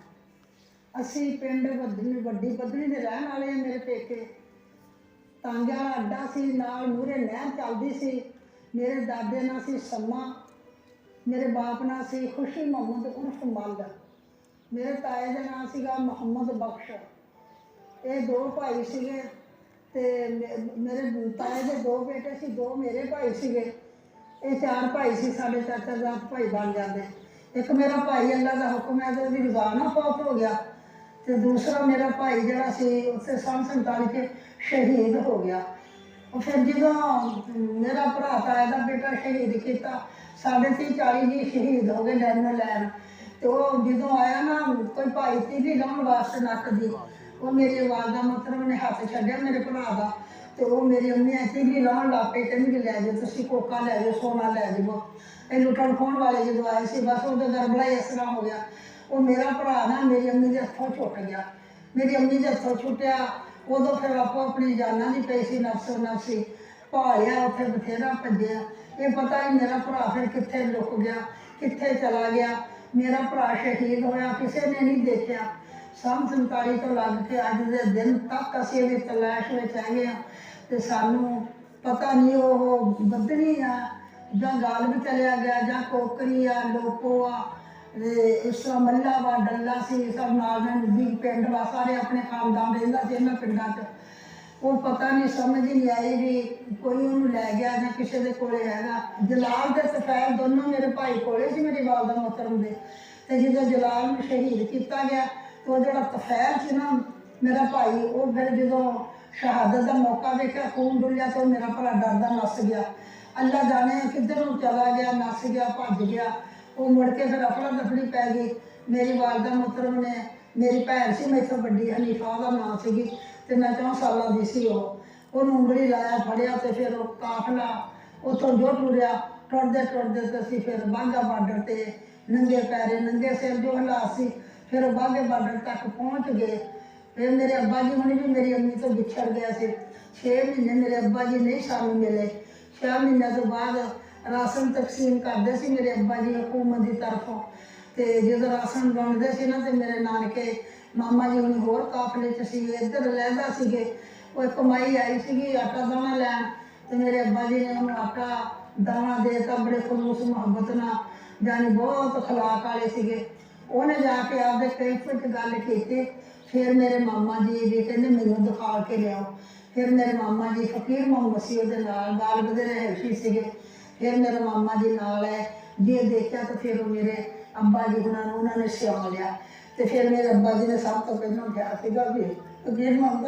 असी पिंड वड्डी बदली दे रहन वाले हैं। मेरे पेके तांजा वाला अड्डा सी, नाल मूहरे नहर चलदी सी। मेरे दादे नाम सी सम्मा, मेरे बाप नाम सी खुशी मोहम्मद उर्फ मल्ल, मेरे ताए का नाम सीगा मोहम्मद बख्श। ये दो भाई सीगे ते मेरे ताए के दो बेटे सी, दो मेरे भाई सीगे। ये चार भाई सी, साढ़े चाचा जात भाई बन जाते। एक मेरा भाई अल्लाह का हुक्म है तो रोजाना फौत हो गया, तो दूसरा मेरा भाई जरा सी उससे सन 47 के शहीद हो गया। और फिर जो मेरा भरा ताए का बेटा शहीद किया, 30-40 जी शहीद हो गए लैन लैन। तो जो आया ना कोई भाई तीली लाने वास्ते नक दी, वो मेरी आवाज़ का मतलब ने हाथ छड्या मेरे भरा का, तो वो मेरी अम्मी तीली लाने लग पे, कहने लै जाओ तुम कोका लै जाओ, सोना लै जाओ। ये लुटन खोण वाले जो आए थे, बस वो गरबला ही इस तरह हो गया। वो मेरा भरा ना मेरी अम्मी के हथों छुट गया, मेरी अम्मी के हथों छुटिया। उदो फिर आपो अपनी जाना नहीं पई सी, नफसो नफसी भालिया, उत्थे बथेरा भज्या। ये पता ही मेरा भरा फिर कित्थे लुक गया, कित्थे चला गया। मेरा भरा शहीद होया, किसी ने नहीं देखा। सन 47 तो लग के अज के दिन तक असीं इहदी तलाश में हैगे हां, ते सानू पता नहीं वो बदली आ ਜਾਂ ਗਾਲ ਵੀ ਚਲਿਆ ਗਿਆ, ਜਾਂ ਕੋਕਰੀ ਆ, ਲੋਪੋ ਆ, ਇਸ ਤਰ੍ਹਾਂ ਮੱਲਾ ਵਾ, ਡੱਲਾ ਸੀ, ਸਭ ਨਾਲ ਨਜ਼ਦੀਕ ਪਿੰਡ ਵਾ, ਸਾਰੇ ਆਪਣੇ ਖਾਨਦਾਨ ਰਹਿੰਦਾ ਸੀ ਇਹਨਾਂ ਪਿੰਡਾਂ 'ਚ। ਉਹ ਪਤਾ ਨਹੀਂ ਸਮਝ ਹੀ ਨਹੀਂ ਆਈ ਵੀ ਕੋਈ ਉਹਨੂੰ ਲੈ ਗਿਆ ਜਾਂ ਕਿਸੇ ਦੇ ਕੋਲੇ ਹੈਗਾ। ਜਲਾਲ ਤੇ ਤਫੈਲ ਦੋਨੋਂ ਮੇਰੇ ਭਾਈ ਕੋਲੇ ਸੀ, ਮੇਰੀ ਵਾਲਦਾ ਮੁਹਤਰਮ ਦੇ। ਤੇ ਜਦੋਂ ਜਲਾਲ ਨੂੰ ਸ਼ਹੀਦ ਕੀਤਾ ਗਿਆ, ਤੇ ਉਹ ਜਿਹੜਾ ਤਫੈਲ ਸੀ ਨਾ ਮੇਰਾ ਭਾਈ, ਉਹ ਫਿਰ ਜਦੋਂ ਸ਼ਹਾਦਤ ਦਾ ਮੌਕਾ ਵੇਖਿਆ, ਖੂਨ ਡੁੱਲਿਆ, ਤੇ ਉਹ ਮੇਰਾ ਭਰਾ ਡਰਦਾ ਨੱਸ ਗਿਆ। अल्लाह जाने किधर चला गया, नस गया, भज गया। वो मुड़ के फिर अफड़ा दफड़ी पै गई। मेरी वालदा मुहतरम ने, मेरी भैन सी मेरे तो बड़ी, हनीफा का नाम सी, तो मैं 4 साल की सी। वो उंगली लाया फड़िया, तो फिर वो काफिला उतों जो टुरिया, टुरते टुरते तो असीं फिर बाघा बार्डर से नंगे पैरे नंगे सिर जो हालात सी, फिर बाघे बार्डर तक पहुँच गए। फिर मेरे अब्बा जी हुण भी मेरी अम्मी तो बिछड़ गया सी। 6 महीने मेरे अब्बा जी नहीं सानू मिले। 6 महीनों तो बाद राशन तकसीम करते सी मेरे अब्बा जी हुकूमत की तरफों। तो जो राशन वंडते सी ना, तो मेरे नानके मामा जी हुण होर काफले च सी, इधर लहदा सीगे। वो एक कमाई आई सी आटा दाना लैन, तो मेरे अब्बा जी ने उन्होंने आटा दाना देता बड़े खलूस मुहब्बत ना, जानी बहुत खलाक वाले सीगे। उन्हें जाके आपके कैंप च गल की, फिर मेरे मामा जी भी कहते मैनू दिखा के लियाओ। फिर मेरे मामा जी फकीर मोहम्मद सी उहदे नाल गाल बधेरे हैशी सीगे। फिर मेरे मामा जी नाल है जे देखा, तो फिर मेरे अब्बा जी उन्होंने सिया लिया। तो फिर मेरे अब्बा जी ने सब तो पहले कहा सीगा भी फकीर मोहम्मद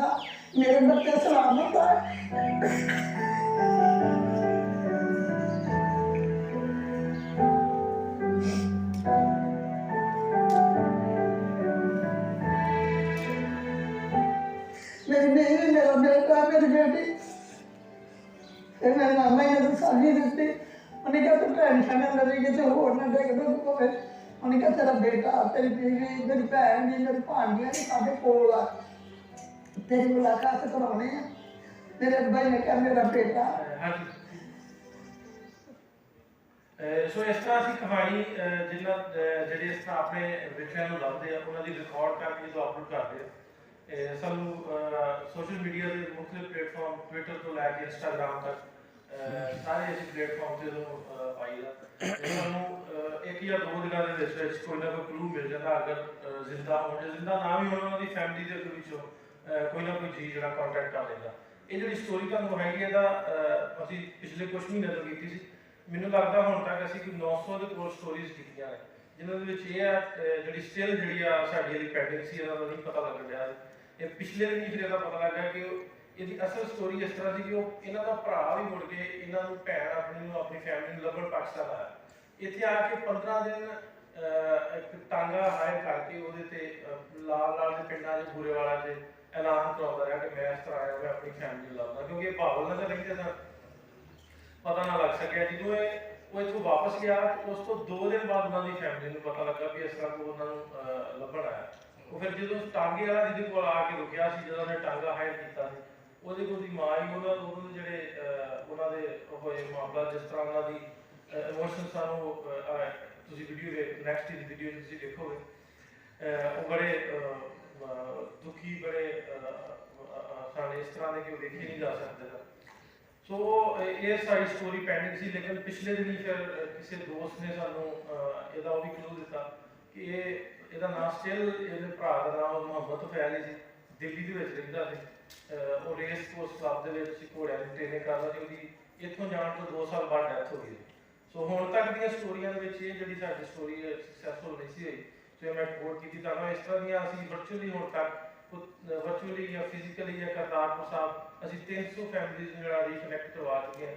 मेरे बच्चे सलामत है। मेरी बीवी, मेरा बेटा, मेरी बेटी। फिर मेरे मामा जी ने साली दी। उन्हें कहा तू टेंशन ना लगी कि होर ना डिग डुग पवे। उन्हें कहा तेरा बेटा, तेरी बीवी, मेरी भैन जी, मेरी भांजियां भी साढ़े कोल आ, तेरी मुलाकात करवाने हैं। ਮੇਰੇ ਅੱਬਾ ਜੀ ਨੇ ਕਿਹਾ ਮੇਰਾ ਬੇਟਾ ਹਾਂਜੀ ਸੋ ਇਸ ਤਰ੍ਹਾਂ ਅਸੀਂ ਕਹਾਣੀ ਜਿਹੜੇ ਇਸ ਤਰ੍ਹਾਂ ਆਪਣੇ ਵਿਸ਼ਿਆਂ ਨੂੰ ਲੱਭਦੇ ਆ ਉਹਨਾਂ ਦੀ ਰਿਕਾਰਡ ਕਰਕੇ ਜਦੋਂ ਅਪਲੋਡ ਕਰਦੇ ਆ ਸਾਨੂੰ ਸੋਸ਼ਲ ਮੀਡੀਆ ਦੇ ਮੁੱਖ ਪਲੇਟਫਾਰਮ ਟਵਿੱਟਰ ਤੋਂ ਲੈ ਕੇ ਇੰਸਟਾਗ੍ਰਾਮ ਤੱਕ ਸਾਰੇ ਅਸੀਂ ਪਲੇਟਫਾਰਮ ਤੇ ਜਦੋਂ ਪਾਈਦਾ ਸਾਨੂੰ ਇੱਕ ਜਾਂ ਦੋ ਦਿਨਾਂ ਦੇ ਵਿੱਚ ਕੋਈ ਨਾ ਕੋਈ ਕਲੂ ਮਿਲ ਜਾਂਦਾ ਅਗਰ ਜ਼ਿੰਦਾ ਹੋਣ ਜੇ ਜ਼ਿੰਦਾ ਨਾ ਵੀ ਹੋਣ ਉਹਨਾਂ ਦੀ ਫੈਮਿਲੀ ਦੇ ਵਿੱਚੋਂ ਕੋਈ ਨਾ ਕੋਈ ਚੀਜ਼ ਜਿਹੜਾ ਕੰਟੈਕਟ ਕਰ ਲੈਂਦਾ ਇਹ ਜਿਹੜੀ ਸਟੋਰੀ ਤੁਹਾਨੂੰ ਹੈਗੀ ਇਹਦਾ ਅਸੀਂ ਪਿਛਲੇ ਕੁਝ ਮਹੀਨੇ ਤੋਂ ਕੀਤੀ ਸੀ ਮੈਨੂੰ ਲੱਗਦਾ ਹੁਣ ਤੱਕ ਅਸੀਂ ਕੋਈ 900 ਦੇ ਕੋਲ ਸਟੋਰੀਜ਼ ਕੀਤੀਆਂ ਨੇ ਜਿਨ੍ਹਾਂ ਦੇ ਵਿੱਚ ਇਹ ਆ ਜਿਹੜੀ ਸਟਿਲ ਜਿਹੜੀ ਆ ਸਾਡੀ ਜਿਹੜੀ ਪੈਂਡਿੰਗ ਸੀ ਇਹਦਾ ਨਹੀਂ ਪਤਾ ਲੱਗ ਰਿਹਾ ਇਹ ਪਿਛਲੇ ਦਿਨ ਹੀ ਫਿਰ ਇਹਦਾ ਪਤਾ ਲੱਗਾ ਕਿ ਇਹਦੀ ਅਸਲ ਸਟੋਰੀ ਇਸ ਤਰ੍ਹਾਂ ਸੀ ਕਿ ਉਹ ਇਹਨਾਂ ਦਾ ਭਰਾ ਵੀ ਮੁੜ ਕੇ ਇਹਨਾਂ ਨੂੰ ਭੈਣ ਆਪਣੀ ਨੂੰ ਆਪਣੀ ਫੈਮਿਲੀ ਨੂੰ ਲੱਭਣ ਪਾਕਿਸਤਾਨ ਆਇਆ ਇੱਥੇ ਆ ਕੇ 15 ਦਿਨ ਇੱਕ ਟਾਂਗਾ ਹਾਇਰ ਕਰਕੇ ਉਹਦੇ ਤੇ ਲਾਲ ਦੇ ਪਿੰਡਾਂ 'ਚ ਬੂਰੇਵਾਲਾ 'ਚ ਐਲਾਨ ਕਰਾਉਂਦਾ ਰਿਹਾ ਕਿ ਮੈਂ ਇਸ ਤਰ੍ਹਾਂ ਆਇਆ ਮੈਂ ਆਪਣੀ ਫੈਮਿਲੀ ਨੂੰ ਲੱਭਦਾ ਕਿਉਂਕਿ ਇਹ ਭਾਵਲ ਨਗਰ ਰਹਿੰਦੇ ਸਨ ਪਤਾ ਨਾ ਲੱਗ ਸਕਿਆ ਜਦੋਂ ਉਹ ਇੱਥੋਂ ਵਾਪਸ ਗਿਆ ਉਸ ਤੋਂ 2 ਦਿਨ ਬਾਅਦ ਉਹਨਾਂ ਦੀ ਫੈਮਿਲੀ ਨੂੰ ਪਤਾ ਲੱਗਾ ਵੀ ਇਸ ਤਰ੍ਹਾਂ ਕੋਈ ਉਹਨਾਂ ਨੂੰ ਲੱਭਣ ਆਇਆ ਉਹ ਫਿਰ ਜਦੋਂ ਟਾਂਗੇ ਵਾਲਾ ਜਿਹਦੇ ਕੋਲ ਆ ਕੇ ਰੁਕਿਆ ਸੀ ਜਦੋਂ ਉਹਨੇ ਟਾਂਗਾ ਹਾਇਰ ਕੀਤਾ ਸੀ ਉਹਦੇ ਕੋਲ ਦੀ ਮਾਂ ਹੀ ਉਹਨਾਂ ਦੇ ਜਿਹੜੇ ਉਹਨਾਂ ਦੇ ਹੋਏ ਮਾਮਲਾ ਜਿਸ ਤਰ੍ਹਾਂ ਉਹਨਾਂ ਦੀ ਇਮੋਸ਼ਨ ਸਾਨੂੰ ਤੁਸੀਂ ਵੀਡੀਓ ਨੈਕਸਟ ਦੀ ਵੀਡੀਓ ਤੁਸੀਂ ਦੇਖੋਗੇ ਉਹ ਬੜੇ ਦੁਖੀ ਬੜੇ ਸਾਡੇ ਇਸ ਤਰ੍ਹਾਂ ਦੇ ਕਿ ਉਹ ਦੇਖੇ ਨਹੀਂ ਜਾ ਸਕਦੇ ਸੋ ਇਹ ਸਾਡੀ ਸਟੋਰੀ ਪੈਂਡਿੰਗ ਸੀ ਲੇਕਿਨ ਪਿਛਲੇ ਦਿਨ ਹੀ ਫਿਰ ਕਿਸੇ ਦੋਸਤ ਨੇ ਸਾਨੂੰ ਇਹਦਾ ਉਹ ਵੀ ਕਲੂ ਦਿੱਤਾ ਕਿ ਇਹਦਾ ਨਾਮ ਸਟਿਲ ਇਹਦੇ ਭਰਾ ਦਾ ਨਾਮ ਮੁਹੰਮਦ ਤੁਫੈਲ ਹੀ ਸੀ ਦਿੱਲੀ ਦੇ ਵਿੱਚ ਰਹਿੰਦਾ ਸੀ ਉਹ ਰੇਸ ਕੋਰਸ ਕਲੱਬ ਦੇ ਵਿੱਚ ਘੋੜਿਆਂ ਦੀ ਟ੍ਰੇਨਿੰਗ ਕਰਦਾ ਸੀ ਉਹਦੀ ਇੱਥੋਂ ਜਾਣ ਤੋਂ 2 ਸਾਲ ਬਾਅਦ ਡੈਥ ਹੋ ਗਈ ਸੋ ਹੁਣ ਤੱਕ ਦੀਆਂ ਸਟੋਰੀਆਂ ਦੇ ਵਿੱਚ ਇਹ ਜਿਹੜੀ ਸਾਡੀ ਸਟੋਰੀ ਸਕਸੈਸਫੁਲ ਨਹੀਂ ਸੀ ਹੋਈ ਸੋ ਮੈਂ ਰਿਪੋਰਟ ਕੀਤੀ ਤਾਂ ਇਸ ਤਰ੍ਹਾਂ ਦੀਆਂ ਅਸੀਂ ਵਰਚੁਅਲੀ ਹੁਣ ਤੱਕ ਵਰਚੁਅਲੀ ਜਾਂ ਫਿਜ਼ੀਕਲੀ ਜਾਂ ਕਰਤਾਰਪੁਰ ਸਾਹਿਬ ਅਸੀਂ 300 ਫੈਮਿਲੀਜ਼ ਨੂੰ ਜਿਹੜਾ ਰੀਕਨੈਕਟ ਕਰਵਾ ਚੁੱਕੇ ਹਾਂ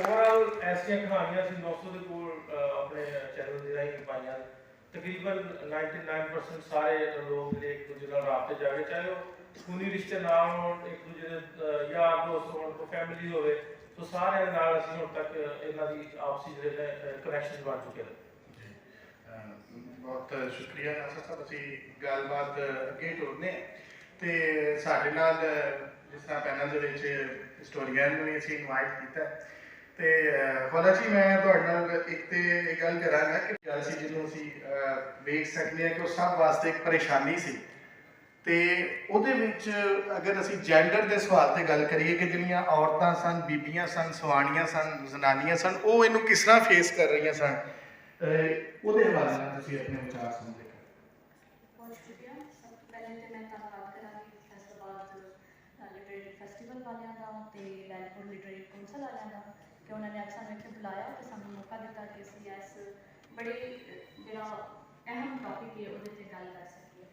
ਓਵਰਆਲ ਐਸੀਆਂ ਕਹਾਣੀਆਂ ਅਸੀਂ 900 ਦੇ ਕੋਲ ਆਪਣੇ ਚੈਨਲ ਦੇ ਰਾਹੀਂ ਪਾਈਆਂ ਤਕਰੀਬਨ 99% ਸਾਰੇ ਲੋਕ ਜਿਹੜੇ ਇੱਕ ਦੂਜੇ ਨਾਲ ਰਾਬਤੇ ਜਾ ਕੇ ਚਾਹੇ ਉਹ ਖੂਨੀ ਰਿਸ਼ਤੇ ਨਾਲ ਹੋਣ ਇੱਕ ਦੂਜੇ ਦੇ ਯਾਰ ਦੋਸਤ ਹੋਣ ਕੋਈ ਫੈਮਿਲੀ ਹੋਵੇ ਸੋ ਸਾਰਿਆਂ ਨਾਲ ਅਸੀਂ ਹੁਣ ਤੱਕ ਇਹਨਾਂ ਦੀ ਆਪਸੀ ਜਿਹੜੇ ਕਨੈਕਸ਼ਨ ਬਣ ਚੁੱਕੇ ਨੇ ਬਹੁਤ ਸ਼ੁਕਰੀਆ ਨਾਸਰ ਸਾਹਿਬ ਅਸੀਂ ਗੱਲਬਾਤ ਅੱਗੇ ਟੁਰਨੇ ਤੇ ਸਾਡੇ ਨਾਲ ਜਿਸ ਤਰ੍ਹਾਂ ਪੈਨਲ ਦੇ ਵਿੱਚ ਹਿਸਟੋਰੀਅਨ ਨੂੰ ਵੀ ਅਸੀਂ ਇਨਵਾਈਟ ਕੀਤਾ ਤੇ ਖੋਲਾ ਜੀ ਮੈਂ ਤੁਹਾਡੇ ਨਾਲ ਇੱਕ ਤੇ ਇਹ ਗੱਲ ਕਰਾਂਗਾ ਕਿ ਗੱਲ ਸੀ ਜਿਹਨੂੰ ਅਸੀਂ ਵੇਖ ਸਕਦੇ ਹਾਂ ਕਿ ਉਹ ਸਭ ਵਾਸਤੇ ਇੱਕ ਪਰੇਸ਼ਾਨੀ ਸੀ ਤੇ ਉਹਦੇ ਵਿੱਚ ਅਗਰ ਅਸੀਂ ਜੈਂਡਰ ਦੇ ਸਵਾਲ ਤੇ ਗੱਲ ਕਰੀਏ ਕਿ ਜਿਹੜੀਆਂ ਔਰਤਾਂ ਸਨ ਬੀਬੀਆਂ ਸਨ ਸਵਾਣੀਆਂ ਸਨ ਜ਼ਨਾਨੀਆਂ ਸਨ ਉਹ ਇਹਨੂੰ ਕਿਸ ਤਰ੍ਹਾਂ ਫੇਸ ਕਰ ਰਹੀਆਂ ਸਨ ਉਹਦੇ ਹਵਾਲੇ ਨਾਲ ਤੁਸੀਂ ਆਪਣੇ ਵਿਚਾਰ ਸਾਂਝੇ ਕਰੋ बहुत शुक्रिया सब पहले तो मैं धन्यवाद करांगी फैसलाबाद लिटरेरी फैसटिवल वालियां दा ते वैलपुर लिटरेरी कौंसल वालियां दा कि उन्होंने अज सानूं इत्थे बुलाया ते सानूं मौका दिता कि असीं इस बड़े जिहड़ा अहम टॉपिक है उहदे ते गल कर सकीए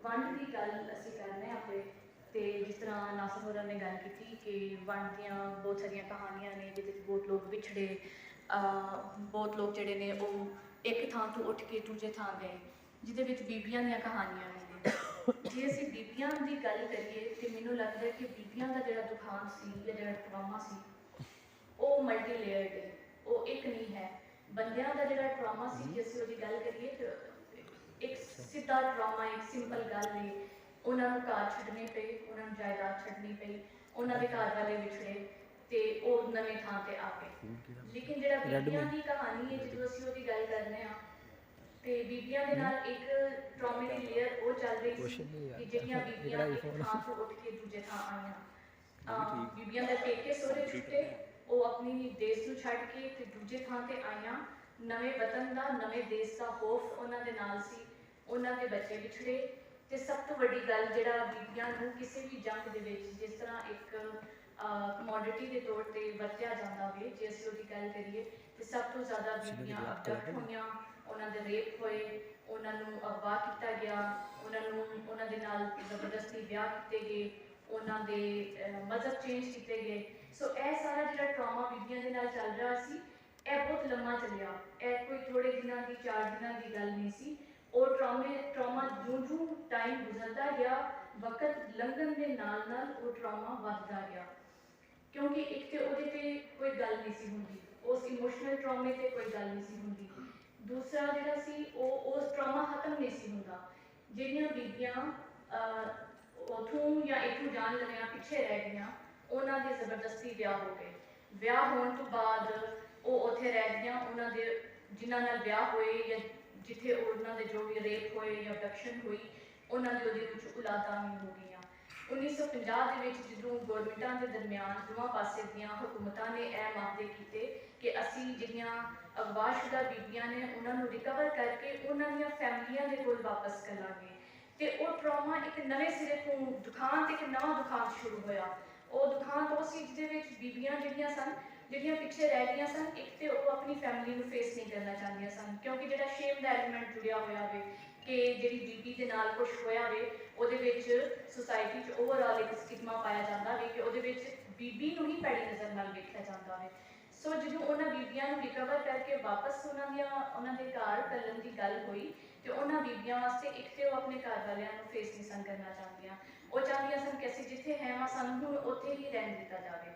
वंड दी गल असीं करने अपने ते जिस तरह नासर होरां ने गल कीती कि वंड दियां बहुत सारियां कहानियां ने जिहदे च बहुत लोग विछड़े बहुत लोग जिहड़े ने वो एक थां तो उठ के दूजे थां गए ਜਿਹਦੇ ਵਿੱਚ ਬੀਬੀਆਂ ਦੀਆਂ ਕਹਾਣੀਆਂ ਨੇ ਜੇ ਅਸੀਂ ਬੀਬੀਆਂ ਦੀ ਗੱਲ ਕਰੀਏ ਤੇ ਮੈਨੂੰ ਲੱਗਦਾ ਕਿ ਬੀਬੀਆਂ ਦਾ ਜਿਹੜਾ ਦੁਖਾਂਤ ਸੀ ਜਾਂ ਜਿਹੜਾ ਟਰਾਮਾ ਸੀ ਉਹ ਮਲਟੀ ਲੇਅਰਡ ਹੈ ਉਹ ਇੱਕ ਨਹੀਂ ਹੈ ਬੰਦਿਆਂ ਦਾ ਜਿਹੜਾ ਟਰਾਮਾ ਸੀ ਜੇ ਅਸੀਂ ਉਹਦੀ ਗੱਲ ਕਰੀਏ ਤੇ ਇੱਕ ਸਿੱਧਾ ਟਰਾਮਾ ਇੱਕ ਸਿੰਪਲ ਗੱਲ ਹੈ ਉਹਨਾਂ ਨੂੰ ਘਰ ਛੱਡਣੇ ਪਏ ਉਹਨਾਂ ਨੂੰ ਜਾਇਦਾਦ ਛੱਡਣੀ ਪਈ ਉਹਨਾਂ ਦੇ ਘਰ ਵਾਲੇ ਵਿਛੜੇ ਤੇ ਉਹ ਨਵੇਂ ਥਾਂ ਤੇ ਆ ਗਏ ਲੇਕਿਨ ਜਿਹੜਾ ਬੀਬੀਆਂ ਦੀ ਕਹਾਣੀ ਹੈ ਜਦੋਂ ਅਸੀਂ ਉਹਦੀ ਗੱਲ ਕਰਨੇ ਆ ਤੇ ਬੀਬੀਆਂ ਦੇ ਨਾਲ ਇੱਕ ਟਰਾਮੇ ਦੀ ਲੇਅਰ ਉਹ ਚੱਲ ਰਹੀ ਸੀ ਕਿ ਜਿਹੜੀਆਂ ਬੀਬੀਆਂ ਇੱਕ ਥਾਂ ਤੋਂ ਉੱਠ ਕੇ ਦੂਜੇ ਥਾਂ ਆਈਆਂ ਬੀਬੀਆਂ ਦੇ ਪੇਕੇ ਸਹੁਰੇ ਛੁੱਟੇ ਉਹ ਆਪਣੀ ਦੇਸ਼ ਨੂੰ ਛੱਡ ਕੇ ਤੇ ਦੂਜੇ ਥਾਂ ਤੇ ਆਈਆਂ ਨਵੇਂ ਵਤਨ ਦਾ ਨਵੇਂ ਦੇਸ਼ ਦਾ ਖੌਫ ਉਹਨਾਂ ਦੇ ਨਾਲ ਸੀ ਉਹਨਾਂ ਦੇ ਬੱਚੇ ਵਿਛੜੇ ਤੇ ਸਭ ਤੋਂ ਵੱਡੀ ਗੱਲ ਜਿਹੜਾ ਬੀਬੀਆਂ ਨੂੰ ਕਿਸੇ ਵੀ ਜੰਗ ਦੇ ਵਿੱਚ ਜਿਸ ਤਰ੍ਹਾਂ ਇੱਕ ਕਮੋਡਿਟੀ ਦੇ ਤੌਰ ਤੇ ਵਰਤਿਆ ਜਾਂਦਾ ਹੋਵੇ ਜੇ ਅਸੀਂ ਉਹਦੀ ਗੱਲ ਕਰੀਏ ਤੇ ਸਭ ਤੋਂ ਜ਼ਿਆਦਾ ਬੀਬੀਆਂ ਅਬਡਕਟ ਹੋਈਆਂ ਉਹਨਾਂ ਦੇ ਰੇਪ ਹੋਏ ਉਹਨਾਂ ਨੂੰ ਅਗਵਾ ਕੀਤਾ ਗਿਆ ਉਹਨਾਂ ਨੂੰ ਉਹਨਾਂ ਦੇ ਨਾਲ ਜ਼ਬਰਦਸਤੀ ਵਿਆਹ ਕੀਤੇ ਗਏ ਉਹਨਾਂ ਦੇ ਮਜ਼ਹਬ ਚੇਂਜ ਕੀਤੇ ਗਏ ਸੋ ਇਹ ਸਾਰਾ ਜਿਹੜਾ ਟਰਾਮਾ ਬੀਬੀਆਂ ਦੇ ਨਾਲ ਚੱਲ ਰਿਹਾ ਸੀ ਇਹ ਬਹੁਤ ਲੰਮਾ ਚੱਲਿਆ ਇਹ ਕੋਈ ਥੋੜੇ ਦਿਨਾਂ ਦੀ 4 ਦਿਨਾਂ ਦੀ ਗੱਲ ਨਹੀਂ ਸੀ ਉਹ ਟਰਾਮਾ ਜਿਉਂ ਟਾਈਮ ਗੁਜ਼ਰਦਾ ਗਿਆ ਵਕਤ ਲੰਘਣ ਦੇ ਨਾਲ ਨਾਲ ਉਹ ਟਰਾਮਾ ਵੱਧਦਾ ਗਿਆ ਕਿਉਂਕਿ ਇੱਕ ਤੇ ਉਹਦੇ ਤੇ ਕੋਈ ਗੱਲ ਨਹੀਂ ਸੀ ਹੁੰਦੀ ਉਸ ਇਮੋਸ਼ਨਲ ਟਰਾਮੇ ਤੇ ਕੋਈ ਗੱਲ ਨਹੀਂ ਸੀ ਹੁੰਦੀ ਦੂਸਰਾ ਜਿਹੜਾ ਸੀ ਉਹ ਉਸ ਟਰਾਮਾ ਖਤਮ ਨਹੀਂ ਸੀ ਹੁੰਦਾ ਜਿਹੜੀਆਂ ਬੀਬੀਆਂ ਉਥੋਂ ਜਾਂ ਇੱਥੋਂ ਜਾਣ ਲੱਗੀਆਂ ਪਿੱਛੇ ਰਹਿ ਗਈਆਂ, ਉਹਨਾਂ ਦੇ ਜ਼ਬਰਦਸਤੀ ਵਿਆਹ ਹੋ ਗਏ। ਵਿਆਹ ਹੋਣ ਤੋਂ ਬਾਅਦ ਉਹ ਉੱਥੇ ਰਹਿ ਗਈਆਂ, ਉਹਨਾਂ ਦੇ ਜਿਨ੍ਹਾਂ ਨਾਲ ਵਿਆਹ ਹੋਏ ਜਾਂ ਜਿੱਥੇ ਉਹਨਾਂ ਦੇ ਜੋ ਵੀ ਰੇਪ ਹੋਏ ਜਾਂ ਅਬਡਕਸ਼ਨ ਹੋਈ, ਉਹਨਾਂ ਦੀ ਉਹਦੇ ਵਿੱਚ ਔਲਾਦਾਂ ਵੀ ਹੋ ਗਈਆਂ। 1950 ਦੇ ਵਿੱਚ ਜਦੋਂ ਗੌਰਮੈਂਟਾਂ ਦੇ ਦਰਮਿਆਨ ਦੋਵਾਂ ਪਾਸੇ ਦੀਆਂ ਹੁਕੂਮਤਾਂ ਨੇ ਇਹ ਮਾਪਦੇ ਕੀਤੇ ਕਿ ਅਸੀਂ ਜਿਹੜੀਆਂ ਅਗਵਾਸ਼ੁਦਾ ਬੀਬੀਆਂ ਨੇ ਉਹਨਾਂ ਨੂੰ ਰਿਕਵਰ ਕਰਕੇ ਉਹਨਾਂ ਦੀਆਂ ਫੈਮਲੀਆਂ ਦੇ ਕੋਲ ਵਾਪਸ ਕਰਾਂਗੇ। ਤੇ ਉਹ ਟਰਾਮਾ ਇੱਕ ਨਵੇਂ ਸਿਰੇ ਤੋਂ ਦੁਖਾਂਤ, ਇੱਕ ਨਵਾਂ ਦੁਖਾਂਤ ਸ਼ੁਰੂ ਹੋਇਆ। ਉਹ ਦੁਖਾਂਤ ਉਹ ਸੀ ਜਿਹਦੇ ਵਿੱਚ ਬੀਬੀਆਂ ਜਿਹੜੀਆਂ ਸਨ, ਜਿਹੜੀਆਂ ਪਿੱਛੇ ਰਹਿ ਗਈਆਂ ਸਨ, ਇੱਕ ਤੇ ਉਹ ਆਪਣੀ ਫੈਮਿਲੀ ਨੂੰ ਫੇਸ ਨਹੀਂ ਕਰਨਾ ਚਾਹੁੰਦੀਆਂ ਸਨ, ਕਿਉਂਕਿ ਜਿਹੜਾ ਸ਼ੇਮ ਦਾ ਐਲੀਮੈਂਟ ਜੁੜਿਆ ਹੋਇਆ ਹੋਵੇ ਕਿ ਜਿਹੜੀ ਬੀਬੀ ਦੇ ਨਾਲ ਕੁਝ ਹੋਇਆ ਹੋਵੇ, ਉਹਦੇ ਵਿੱਚ ਸੁਸਾਇਟੀ 'ਚ ਓਵਰਆਲ ਇੱਕ ਸਟਿਗਮਾ ਪਾਇਆ ਜਾਂਦਾ ਹੋਵੇ ਕਿ ਉਹਦੇ ਵਿੱਚ ਬੀਬੀ ਨੂੰ ਹੀ ਭੈੜੀ ਨਜ਼ਰ ਨਾਲ ਵੇਖਿਆ ਜਾਂਦਾ ਹੋਵੇ। ਸੋ ਜਦੋਂ ਉਹਨਾਂ ਬੀਬੀਆਂ ਨੂੰ ਰਿਕਵਰ ਕਰਕੇ ਵਾਪਸ ਉਹਨਾਂ ਦੇ ਘਰ ਘੱਲਣ ਦੀ ਗੱਲ ਹੋਈ ਤੇ ਉਹਨਾਂ ਬੀਬੀਆਂ ਵਾਸਤੇ ਇੱਕ ਤੇ ਉਹ ਆਪਣੇ ਘਰ ਵਾਲਿਆਂ ਨੂੰ ਫੇਸ ਨਹੀਂ ਸਨ ਕਰਨਾ ਚਾਹੁੰਦੀਆਂ। ਉਹ ਚਾਹੁੰਦੀਆਂ ਸਨ ਕਿ ਅਸੀਂ ਜਿੱਥੇ ਹੈ ਵਾਂ ਸਾਨੂੰ ਹੁਣ ਉੱਥੇ ਹੀ ਰਹਿਣ ਦਿੱਤਾ ਜਾਵੇ,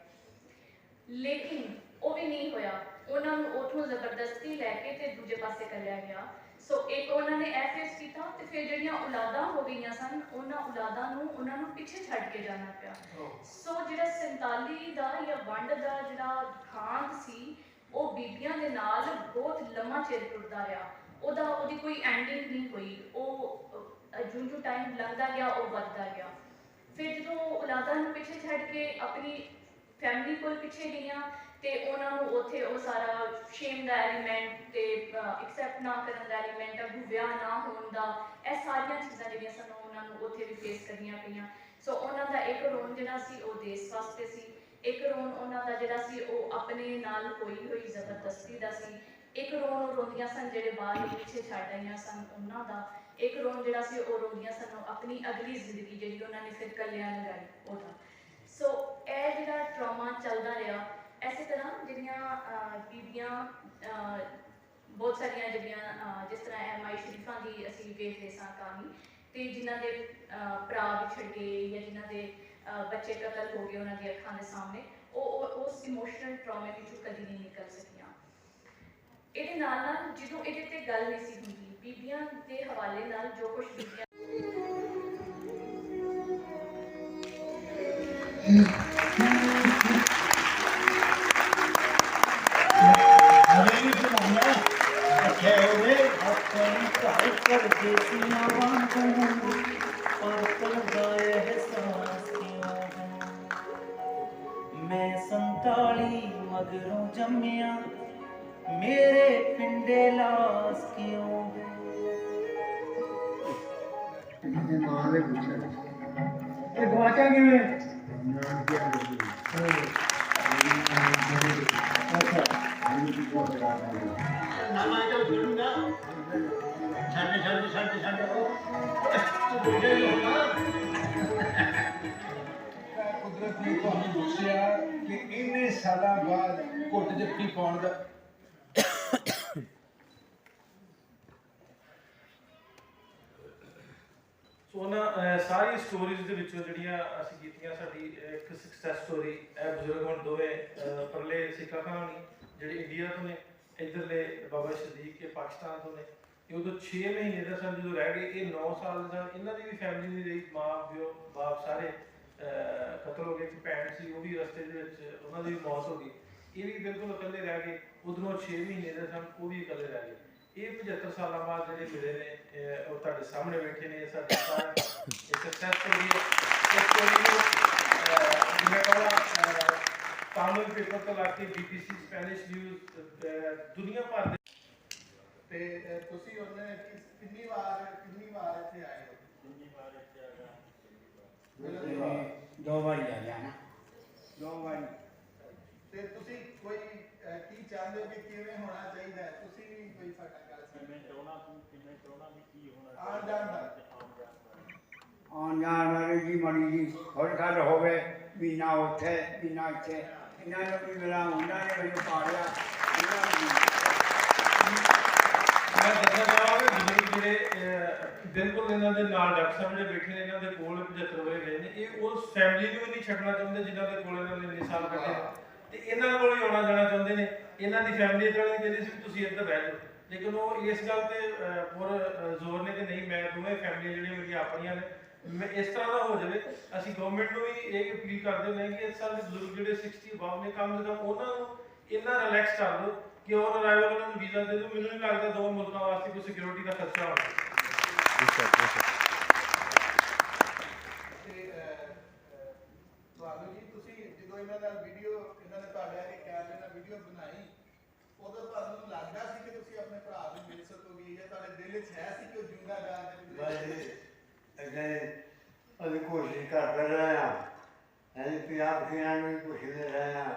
ਲੇਕਿਨ ਉਹ ਵੀ ਨਹੀਂ ਹੋਇਆ। ਉਹਨਾਂ ਨੂੰ ਉੱਥੋਂ ਜ਼ਬਰਦਸਤੀ ਲੈ ਕੇ ਤੇ ਦੂਜੇ ਪਾਸੇ ਕੱਢਿਆ ਗਿਆ। ਸੋ ਇੱਕ ਉਹਨਾਂ ਨੇ ਇਹ ਫੇਸ ਕੀਤਾ ਤੇ ਫਿਰ ਜਿਹੜੀਆਂ ਔਲਾਦਾਂ ਹੋ ਗਈਆਂ ਸਨ, ਉਹਨਾਂ ਔਲਾਦਾਂ ਨੂੰ ਉਹਨਾਂ ਨੂੰ ਪਿੱਛੇ ਛੱਡ ਕੇ ਜਾਣਾ ਪਿਆ। ਸੋ ਜਿਹੜਾ 47 ਦਾ ਜਾਂ ਵੰਡ ਦਾ ਜਿਹੜਾ ਦੁਖਾਂਤ ਸੀ, ਉਹ ਬੀਬੀਆਂ ਦੇ ਨਾਲ ਬਹੁਤ ਲੰਮਾ ਚਿਰ ਟੁਰਦਾ ਰਿਹਾ। ਉਹਦੀ ਕੋਈ ਐਂਡਿੰਗ ਨਹੀਂ ਹੋਈ। ਉਹ ਜਿਉਂ ਟਾਈਮ ਲੰਘਦਾ ਗਿਆ ਉਹ ਵੱਧਦਾ ਗਿਆ। ਫਿਰ ਜਦੋਂ ਔਲਾਦਾਂ ਨੂੰ ਪਿੱਛੇ ਛੱਡ ਕੇ ਆਪਣੀ ਫੈਮਿਲੀ ਕੋਲ ਪਿੱਛੇ ਗਈਆਂ ਤੇ ਉਹਨਾਂ ਨੂੰ ਉੱਥੇ ਉਹ ਸਾਰਾ ਸ਼ੇਮ ਦਾ ਐਲੀਮੈਂਟ ਤੇ ਐਕਸੈਪਟ ਨਾ ਕਰਨ ਦਾ ਐਲੀਮੈਂਟ, ਅੱਗੋਂ ਵਿਆਹ ਨਾ ਹੋਣ ਦਾ, ਇਹ ਸਾਰੀਆਂ ਚੀਜ਼ਾਂ ਜਿਹੜੀਆਂ ਸਨ ਉਹਨਾਂ ਨੂੰ ਉੱਥੇ ਵੀ ਫੇਸ ਕਰਨੀਆਂ ਪਈਆਂ। ਸੋ ਉਹਨਾਂ ਦਾ ਇੱਕ ਰੋਣ ਜਿਹੜਾ ਸੀ ਉਹ ਦੇਸ਼ ਵਾਸਤੇ ਸੀ, ਇੱਕ ਰੋਣ ਉਹਨਾਂ ਦਾ ਜਿਹੜਾ ਸੀ ਉਹ ਆਪਣੇ ਨਾਲ ਹੋਈ ਜ਼ਬਰਦਸਤੀ ਦਾ ਸੀ, ਇੱਕ ਰੋਣ ਉਹ ਰੋਂਦੀਆਂ ਸਨ ਜਿਹੜੇ ਬਾਹਰ ਪਿੱਛੇ ਛੱਡ ਆਈਆਂ ਸਨ ਉਹਨਾਂ ਦਾ, ਇੱਕ ਰੋਣ ਜਿਹੜਾ ਸੀ ਉਹ ਰੋਂਦੀਆਂ ਸਨ ਆਪਣੀ ਅਗਲੀ ਜ਼ਿੰਦਗੀ ਜਿਹੜੀ ਉਹਨਾਂ ਨੇ ਫਿਰ ਕੱਲਿਆਂ ਲਗਾਈ ਉਹਦਾ। ਸੋ ਇਹ ਜਿਹੜਾ ਟਰਾਮਾ ਚੱਲਦਾ ਰਿਹਾ। ਇਸੇ ਤਰ੍ਹਾਂ ਜਿਹੜੀਆਂ ਬੀਬੀਆਂ ਬਹੁਤ ਸਾਰੀਆਂ ਜਿਹੜੀਆਂ ਜਿਸ ਤਰ੍ਹਾਂ ਐਮ.ਆਈ. ਸ਼ਰੀਫਾਂ ਦੀ ਅਸੀਂ ਵੇਖਦੇ ਸਾਂ ਕਹਾਣੀ, ਤੇ ਜਿਨ੍ਹਾਂ ਦੇ ਭਰਾ ਵਿਛੜ ਗਏ ਜਾਂ ਜਿਨ੍ਹਾਂ ਦੇ ਬੱਚੇ ਕਤਲ ਹੋ ਗਏ ਉਹਨਾਂ ਦੀ ਅੱਖਾਂ ਦੇ ਸਾਹਮਣੇ, ਉਹ ਉਸ ਇਮੋਸ਼ਨਲ ਟਰਾਮੇ ਵਿੱਚੋਂ ਕਦੀ ਨਹੀਂ ਨਿਕਲ ਸਕੀਆਂ। ਇਹਦੇ ਨਾਲ ਜਦੋਂ ਇਹਦੇ ਤੇ ਗੱਲ ਨਹੀਂ ਸੀ ਹੁੰਦੀ, ਬੀਬੀਆਂ ਦੇ ਹਵਾਲੇ ਨਾਲ ਜੋ ਕੁਝ ਬੀਬੀਆਂ मैं 47 मगरों जम्मिया मेरे पिंडे लास क्यों ਗਵਾਚਾ ਕਿਵੇਂ? ਕੁਦਰਤ ਨੇ ਤੁਹਾਨੂੰ ਦੱਸਿਆ ਕਿ ਇੰਨੇ ਸਾਲਾਂ ਬਾਅਦ ਘੁੱਟ ਜੱਫੀ ਪਾਉਣ ਦਾ ਸੋ ਉਹਨਾਂ ਸਾਰੀ ਸਟੋਰੀਜ਼ ਦੇ ਵਿੱਚੋਂ ਜਿਹੜੀਆਂ ਅਸੀਂ ਕੀਤੀਆਂ, ਸਾਡੀ ਇੱਕ ਸਕਸੈਸ ਸਟੋਰੀ, ਇਹ ਬਜ਼ੁਰਗ ਹੁਣ ਦੋਵੇਂ ਪਰਲੇ ਸਿੱਖਾ ਕਹਾਣੀ ਜਿਹੜੇ ਇੰਡੀਆ ਤੋਂ ਨੇ, ਇੱਧਰਲੇ ਬਾਬਾ ਸਦੀਕ ਕੇ ਪਾਕਿਸਤਾਨ ਤੋਂ ਨੇ। ਇਹ ਉਦੋਂ 6 ਮਹੀਨੇ ਦਾ ਸਨ ਜਦੋਂ ਰਹਿ ਗਏ। ਇਹ 9 ਸਾਲ ਦਾ, ਇਹਨਾਂ ਦੀ ਵੀ ਫੈਮਿਲੀ ਨਹੀਂ ਰਹੀ, ਮਾਂ ਪਿਓ ਬਾਪ ਸਾਰੇ ਕਤਲ ਹੋ ਗਏ। ਇੱਕ ਭੈਣ ਸੀ ਉਹ ਵੀ ਰਸਤੇ ਦੇ ਵਿੱਚ ਉਹਨਾਂ ਦੀ ਵੀ ਮੌਤ ਹੋ ਗਈ। ਇਹ ਵੀ ਬਿਲਕੁਲ ਇਕੱਲੇ ਰਹਿ ਗਏ। ਉਧਰੋਂ 6 ਮਹੀਨੇ ਦੇ ਸਨ, ਉਹ ਵੀ ਇਕੱਲੇ ਰਹਿ ਗਏ। ਇਹ 75 ਸਾਲਾਂ ਬਾਅਦ ਜਿਹੜੇ ਮਿਲੇ ਨੇ ਉਹ ਤੁਹਾਡੇ ਸਾਹਮਣੇ ਬੈਠੇ ਨੇ। ਸਾਡੀ ਸਕਸੈਸ ਸਟੋਰੀ ਇਸ ਸਟੋਰੀ ਨੂੰ ਜਿਵੇਂ ਕਹਿੰਦਾ ਤਾਮਿਲ ਪੇਪਰ ਤੋਂ ਲਾ ਕੇ BBC, ਸਪੈਨਿਸ਼ ਨਿਊਜ਼, ਦੁਨੀਆ ਭਰ ਦੇ। ਤੇ ਤੁਸੀਂ ਉਹਨੇ ਕਿੰਨੀ ਵਾਰ ਇੱਥੇ ਆਏ ਹੋ? ਦੋ ਵਾਰੀ ਆ ਜਾਣਾ, ਦੋ ਵਾਰੀ। ਤੇ ਤੁਸੀਂ ਕੋਈ ਕੀ ਚਾਹੁੰਦੇ ਹੋ ਕਿ ਕਿਵੇਂ ਹੋਣਾ ਚਾਹੀਦਾ ਹੈ? ਤੁਸੀਂ ਵੀ ਕੋਈ ਸਾਡਾ ਕਰ ਸਕਦੇ ਆਉਣ ਜਾਣ ਵਾਲੇ ਜੀ ਮਾੜੀ ਜੀ ਹੋਰ ਗੱਲ ਹੋਵੇ, ਮਹੀਨਾ ਉੱਥੇ ਮਹੀਨਾ ਇੱਥੇ, ਇਹਨਾਂ ਨੂੰ ਵੀ ਮਿਲਾ ਹੁੰਦਾ ਨੇ ਮੈਨੂੰ ਪਾੜਿਆ। ਮੈਂ ਦੱਸਣਾ ਚਾਹਾਂਗਾ ਬਜ਼ੁਰਗ ਜਿਹੜੇ ਬਿਲਕੁਲ ਇਹਨਾਂ ਦੇ ਨਾਲ ਡਾਕਟਰ ਸਾਹਿਬ ਜਿਹੜੇ ਬੈਠੇ ਨੇ, ਇਹਨਾਂ ਦੇ ਕੋਲ 75 ਵਰੇ ਰਹੇ ਨੇ, ਇਹ ਉਸ ਫੈਮਿਲੀ ਨੂੰ ਵੀ ਨਹੀਂ ਛੱਡਣਾ ਚਾਹੁੰਦੇ ਜਿਨ੍ਹਾਂ ਦੇ ਕੋਲ ਇਹਨਾਂ ਨੇ ਇੰਨੇ ਸਾਲ ਕੱਢੇ, ਤੇ ਇਹਨਾਂ ਕੋਲ ਹੀ ਆਉਣਾ ਜਾਣਾ ਚਾਹੁੰਦੇ ਨੇ। ਇਹਨਾਂ ਦੀ ਫੈਮਿਲੀ ਇੱਧਰ ਨਹੀਂ ਕਹਿੰਦੀ ਸੀ ਤੁਸੀਂ ਇੱਧਰ ਬਹਿ ਜਾਓ, ਲੇਕਿਨ ਉਹ ਇਸ ਗੱਲ ਤੇ ਪੂਰਾ ਜ਼ੋਰ ਨੇ ਕਿ ਨਹੀਂ, ਮੈਂ ਦੋਵੇਂ ਫੈਮਲੀਆਂ ਜਿਹੜੀਆਂ ਮੇਰੀਆਂ ਆਪਣੀਆਂ ਨੇ, ਮੈਂ ਇਸ ਤਰ੍ਹਾਂ ਦਾ ਹੋ ਜਾਵੇ। ਅਸੀਂ ਗਵਰਨਮੈਂਟ ਨੂੰ ਵੀ ਇਹ ਅਪੀਲ ਕਰਦੇ ਨੇ ਕਿ ਇਸ ਸਾਲ ਦੇ ਬਜ਼ੁਰਗ ਜਿਹੜੇ 60 ਅਬਾਵ ਨੇ, ਕਮ ਸੇ ਕਮ ਉਹਨਾਂ ਨੂੰ ਇੰਨਾ ਰਿਲੈਕਸ ਕਰ ਦਿਓ ਕਿ ਔਨ ਅਰਾਈਵਲ ਉਹਨਾਂ ਨੂੰ ਵੀਜ਼ਾ ਦੇ ਦਿਓ। ਮੈਨੂੰ ਨਹੀਂ ਲੱਗਦਾ ਦੋ ਮੁਲਕਾਂ ਵਾਸਤੇ ਕੋਈ ਸਿਕਿਉਰਿਟੀ ਦਾ ਖਰਚਾ ਹੋਣਾ। ਤੁਹਾਨੂੰ ਜੀ, ਤੁਸੀਂ ਜਦੋਂ ਇਹਨਾਂ ਨਾਲ ਵੀਡੀਓ, ਇਹਨਾਂ ਨੇ ਤੁਹਾਡੇ ਆਗੇ ਕੈਮਰੇ ਨਾਲ ਵੀਡੀਓ ਬਣਾਈ, ਉਦੋਂ ਤੁਹਾਨੂੰ ਲੱਗਦਾ ਸੀ ਕਿ ਤੁਸੀਂ ਆਪਣੇ ਭਰਾ ਨੂੰ ਮਿਲ ਸਕੋਗੇ, ਜਾਂ ਤੁਹਾਡੇ ਦਿਲ 'ਚ ਹੈ ਸੀ ਕਿ ਉਹ ਜਿਉਂਦਾ ਜਾਣ ਅਸੀਂ ਕੋਸ਼ਿਸ਼ ਕਰਦੇ ਰਹੇ ਹਾਂ, ਅਸੀਂ ਪੰਜਾਬ ਖਿਆਲ ਨੂੰ ਵੀ ਪੁੱਛਦੇ ਰਹੇ ਹਾਂ,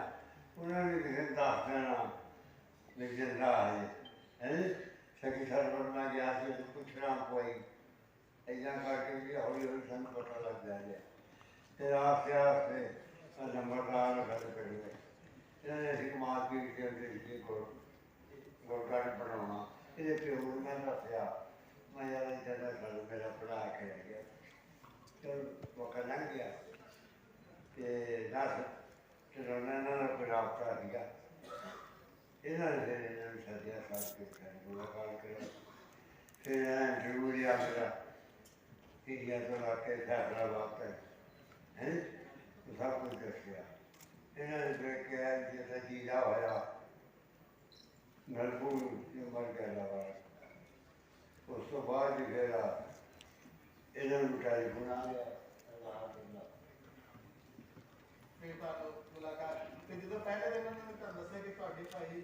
ਉਹਨਾਂ ਨੇ ਕਿਸੇ ਨੂੰ ਦੱਸ ਦੇਣਾ ਵੀ ਜਿੰਦਾ ਹੈ। ਸਕੀ ਸਰਵਰ ਮੈਂ ਗਿਆ ਸੀ, ਉਹਨੂੰ ਪੁੱਛਣਾ ਕੋਈ ਇੱਦਾਂ ਕਰਕੇ ਵੀ ਹੌਲੀ ਹੌਲੀ ਸਾਨੂੰ ਪਤਾ ਲੱਗ ਜਾਏ। ਫਿਰ ਆਸਤੇ ਨੰਬਰਦਾਰ ਸਾਡੇ ਪਿੰਡ ਵਿੱਚ ਇਹਨਾਂ ਨੇ ਅਸੀਂ ਮਾਰਕੀਟ ਦੇ ਅੰਦਰ ਗੋਲਗਾਰਡ ਬਣਾਉਣਾ, ਇਹਦੇ ਪਿਓ ਨੂੰ ਮੈਂ ਦੱਸਿਆ, ਮੈਂ ਯਾਰ ਇੱਦਾਂ ਸਾਨੂੰ ਮੇਰਾ ਪੜਾ ਕੇ ਰਹਿ ਗਿਆ। ਚਲ ਮੌਕਾ ਲੰਘ ਗਿਆ ਅਤੇ ਚਲੋ ਇਹਨਾਂ ਦਾ ਕੋਈ ਰਾਬਤਾ ਸੀਗਾ, ਇਹਨਾਂ ਨੇ ਫਿਰ ਇਹਨਾਂ ਨੂੰ ਸੱਦਿਆ, ਸੱਦ ਕੇ ਮੁਲਾਕਾਤ ਕਰਿਆ। ਫਿਰ ਜ਼ਰੂਰ ਆ ਮੇਰਾ ਇੰਡੀਆ ਤੋਂ ਲਾ ਕੇ ਹੈਦਰਾਬਾਦ ਤੱਕ ਸਭ ਕੁਝ ਦੱਸਿਆ। ਇਹਨਾਂ ਨੇ ਦੇਖ ਕੇ ਜਿੱਦਾਂ ਜੀਦਾ ਹੋਇਆ ਨਲਪੂਰ ਮਰ ਗਿਆ ਲਵਾ। ਉਸ ਤੋਂ ਬਾਅਦ ਹੀ ਫਿਰ ਇਹਨਾਂ ਨੂੰ ਟੈਲੀਫੋਨ ਆ ਗਿਆ। ਫਿਰ ਤੁਹਾਨੂੰ ਮੁਲਾਕਾਤ, ਤੇ ਜਦੋਂ ਪਹਿਲੇ ਦਿਨ ਉਹਨਾਂ ਨੇ ਤੁਹਾਨੂੰ ਦੱਸਿਆ ਕਿ ਤੁਹਾਡੇ ਭਾਈ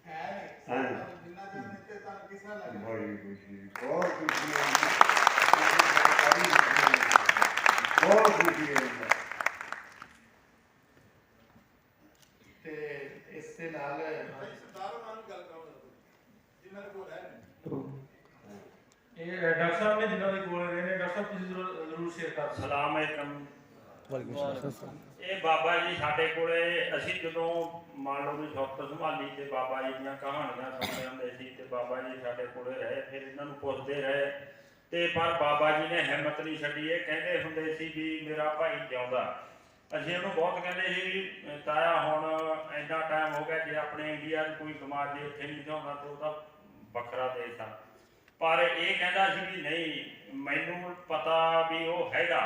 ਹੈ ਨੇ, ਤੁਹਾਨੂੰ ਮਿਲਣਾ ਚਾਹੁੰਦੇ, ਤੇ ਤੁਹਾਨੂੰ ਕਿਸ ਤਰ੍ਹਾਂ ਲੱਗਿਆ? ਬੜੀ ਖੁਸ਼ੀ, ਬਹੁਤ ਖੁਸ਼ੀ ਹੋਈ, ਬਹੁਤ ਖੁਸ਼ੀ ਹੋਈ। ਤੇ ਇਸ ਦੇ ਨਾਲ ਸਰਦਾਰ ਨਾਲ ਗੱਲ ਕਰਾਉਣਾ ਜਿਨ੍ਹਾਂ ਦੇ ਕੋਲ ਹੈ ਇਹ ਡਾਕਟਰ ਸਾਹਿਬ ਨੇ ਜਿਨ੍ਹਾਂ ਦੇ ਕੋਲ ਰਹੇ ਨੇ, ਡਾਕਟਰ ਸਾਹਿਬ ਤੁਸੀਂ ਜ਼ਰੂਰ ਸ਼ੇਅਰ ਕਰ ਦਿਓ। ਸਲਾਮ ਅਲੈਕਮ। ਇਹ ਬਾਬਾ ਜੀ ਸਾਡੇ ਕੋਲੇ, ਅਸੀਂ ਜਦੋਂ ਮੰਨ ਲਓ ਵੀ ਸੁਰਤ ਸੰਭਾਲੀ ਤੇ ਬਾਬਾ ਜੀ ਦੀਆਂ ਕਹਾਣੀਆਂ ਸੁਣਦੇ ਹੁੰਦੇ ਸੀ, ਤੇ ਬਾਬਾ ਜੀ ਸਾਡੇ ਕੋਲੇ ਰਹੇ, ਫਿਰ ਇਹਨਾਂ ਨੂੰ ਪੁੱਛਦੇ ਰਹੇ, ਤੇ ਪਰ ਬਾਬਾ ਜੀ ਨੇ ਹਿੰਮਤ ਨਹੀਂ ਛੱਡੀ। ਇਹ ਕਹਿੰਦੇ ਹੁੰਦੇ ਸੀ ਵੀ ਮੇਰਾ ਭਾਈ ਜਿਉਂਦਾ। ਅਸੀਂ ਉਹਨੂੰ ਬਹੁਤ ਕਹਿੰਦੇ ਸੀ ਵੀ ਤਾਇਆ ਹੁਣ ਇੰਨਾ ਟਾਈਮ ਹੋ ਗਿਆ, ਜੇ ਆਪਣੇ ਇੰਡੀਆ 'ਚ ਕੋਈ ਸਮਾਜ ਜੇ ਇੱਥੇ ਨਹੀਂ ਚਾਹੁੰਦਾ ਤਾਂ ਉਹਦਾ ਵੱਖਰਾ ਦੇਸ਼ ਆ। ਪਰ ਇਹ ਕਹਿੰਦਾ ਸੀ ਵੀ ਨਹੀਂ, ਮੈਨੂੰ ਪਤਾ ਵੀ ਉਹ ਹੈਗਾ।